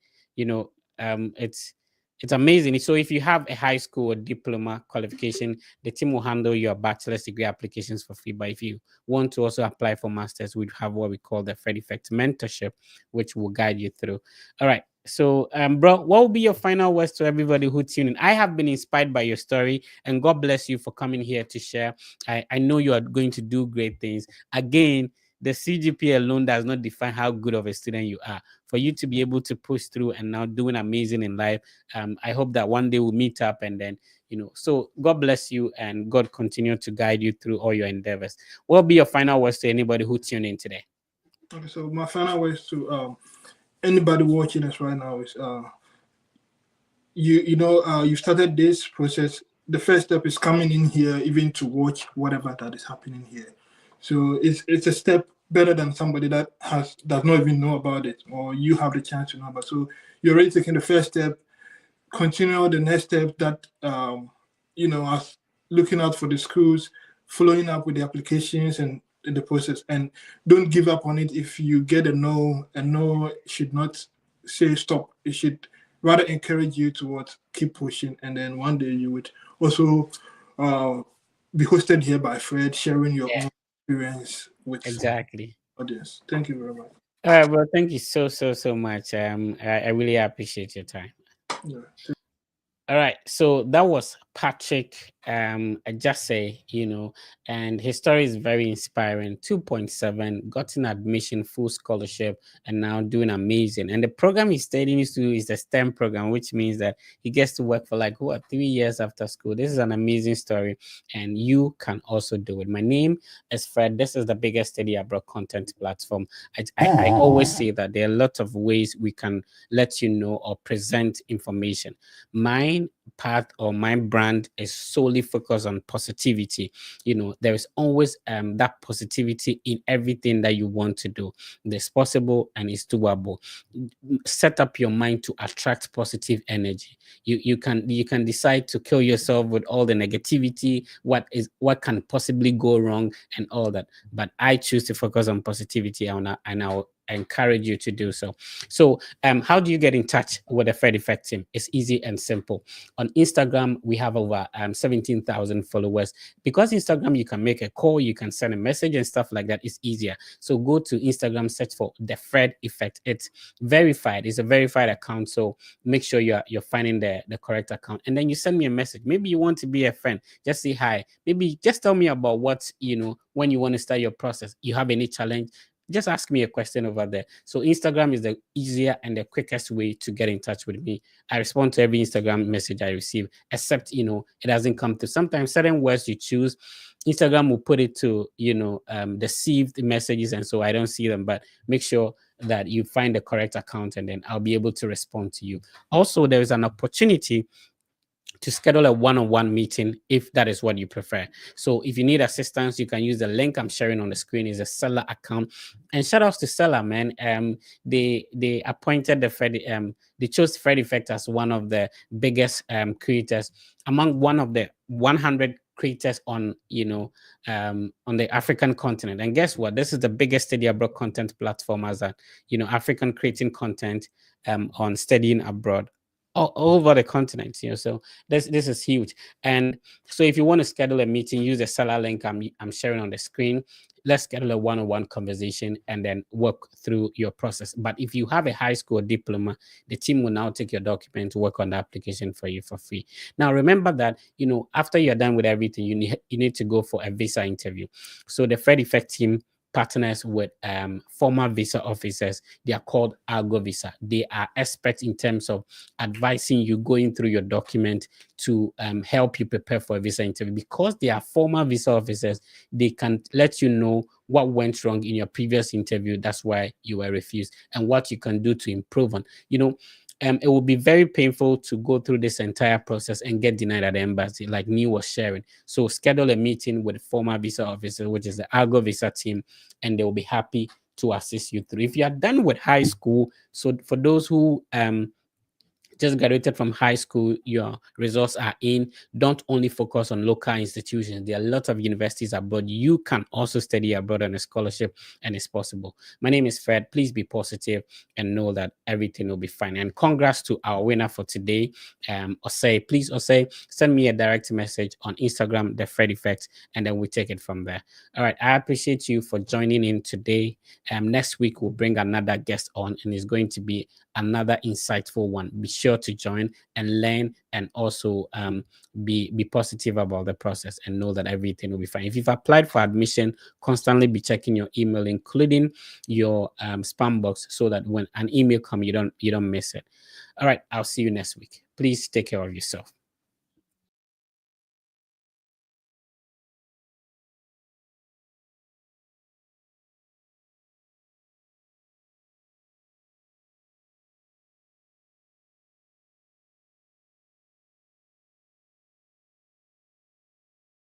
it's amazing. So if you have a high school or diploma qualification, the team will handle your bachelor's degree applications for free. But if you want to also apply for masters, we have what we call the Fred Effect Mentorship, which will guide you through. All right. So, bro, what will be your final words to everybody who tuned in? I have been inspired by your story, and God bless you for coming here to share. I know you are going to do great things. Again, the CGPA alone does not define how good of a student you are. For you to be able to push through and now doing amazing in life, I hope that one day we'll meet up and then, so God bless you and God continue to guide you through all your endeavors. What will be your final words to anybody who tuned in today? Okay, so my final words to anybody watching us right now is you started this process. The first step is coming in here even to watch whatever that is happening here. So it's a step better than somebody that does not even know about it, or you have the chance to know about. So you're already taking the first step. Continue the next step that as looking out for the schools, following up with the applications and in the process, and don't give up on it. If you get a no should not say stop. It should rather encourage you towards keep pushing, and then one day you would also be hosted here by Fred, sharing your own experience with exactly audience. Thank you very much. All right, well, thank you so much. I really appreciate your time. Yeah. All right, so that was Patrick Ajase, and his story is very inspiring. 2.7, got an admission, full scholarship, and now doing amazing. And the program he's studying is the STEM program, which means that he gets to work for 3 years after school. This is an amazing story, and you can also do it. My name is Fred. This is the biggest study abroad content platform. I always say that there are lots of ways we can let you know or present information. My path or my brand is solely focused on positivity. There is always that positivity in everything that you want to do. It's possible and it's doable. Set up your mind to attract positive energy. You can decide to kill yourself with all the negativity, what can possibly go wrong and all that. But I choose to focus on positivity, and I'll encourage you to do so. So how do you get in touch with the Fred Effect team? It's easy and simple. On Instagram, we have over 17,000 followers. Because Instagram, you can make a call, you can send a message and stuff like that. It's easier. So go to Instagram, search for the Fred Effect. It's verified. It's a verified account. So make sure you're finding the correct account. And then you send me a message. Maybe you want to be a friend. Just say hi. Maybe just tell me about what, when you want to start your process. You have any challenge? Just ask me a question over there. So Instagram is the easier and the quickest way to get in touch with me. I respond to every Instagram message I receive, except, it doesn't come to. Sometimes certain words you choose, Instagram will put it to, the saved messages, and so I don't see them. But make sure that you find the correct account, and then I'll be able to respond to you. Also, there is an opportunity to schedule a one-on-one meeting if that is what you prefer. So if you need assistance, you can use the link I'm sharing on the screen. Is a Seller account. And shout outs to Seller, man. They appointed they chose Fred Effect as one of the biggest creators among one of the 100 creators on the African continent. And guess what? This is the biggest study abroad content platform as a African creating content on studying abroad all over the continent. So this is huge. And so if you want to schedule a meeting, use the Seller link I'm sharing on the screen. let's schedule a one-on-one conversation and then work through your process. But if you have a high school diploma, the team will now take your document to work on the application for you for free. Now, remember that, after you're done with everything, you need to go for a visa interview. So the Fred Effect team partners with former visa officers. They are called Algo Visa. They are experts in terms of advising you, going through your document to help you prepare for a visa interview. Because they are former visa officers, they can let you know what went wrong in your previous interview. That's why you were refused, and what you can do to improve on. It will be very painful to go through this entire process and get denied at the embassy, like Neil was sharing. So schedule a meeting with former visa officer, which is the Algo Visa team, and they will be happy to assist you through. If you are done with high school, so for those who just graduated from high school, your results are in, don't only focus on local institutions. There are lots of universities abroad. You can also study abroad on a scholarship, and it's possible. My name is Fred. Please be positive and know that everything will be fine. And congrats to our winner for today, Osei. Please, Osei, send me a direct message on Instagram, The Fred Effect, and then we take it from there. All right. I appreciate you for joining in today. Next week, we'll bring another guest on, and it's going to be another insightful one. Be sure to join and learn, and also be positive about the process, and know that everything will be fine. If you've applied for admission, constantly be checking your email, including your spam box, so that when an email comes, you don't miss it. All right, I'll see you next week. Please take care of yourself.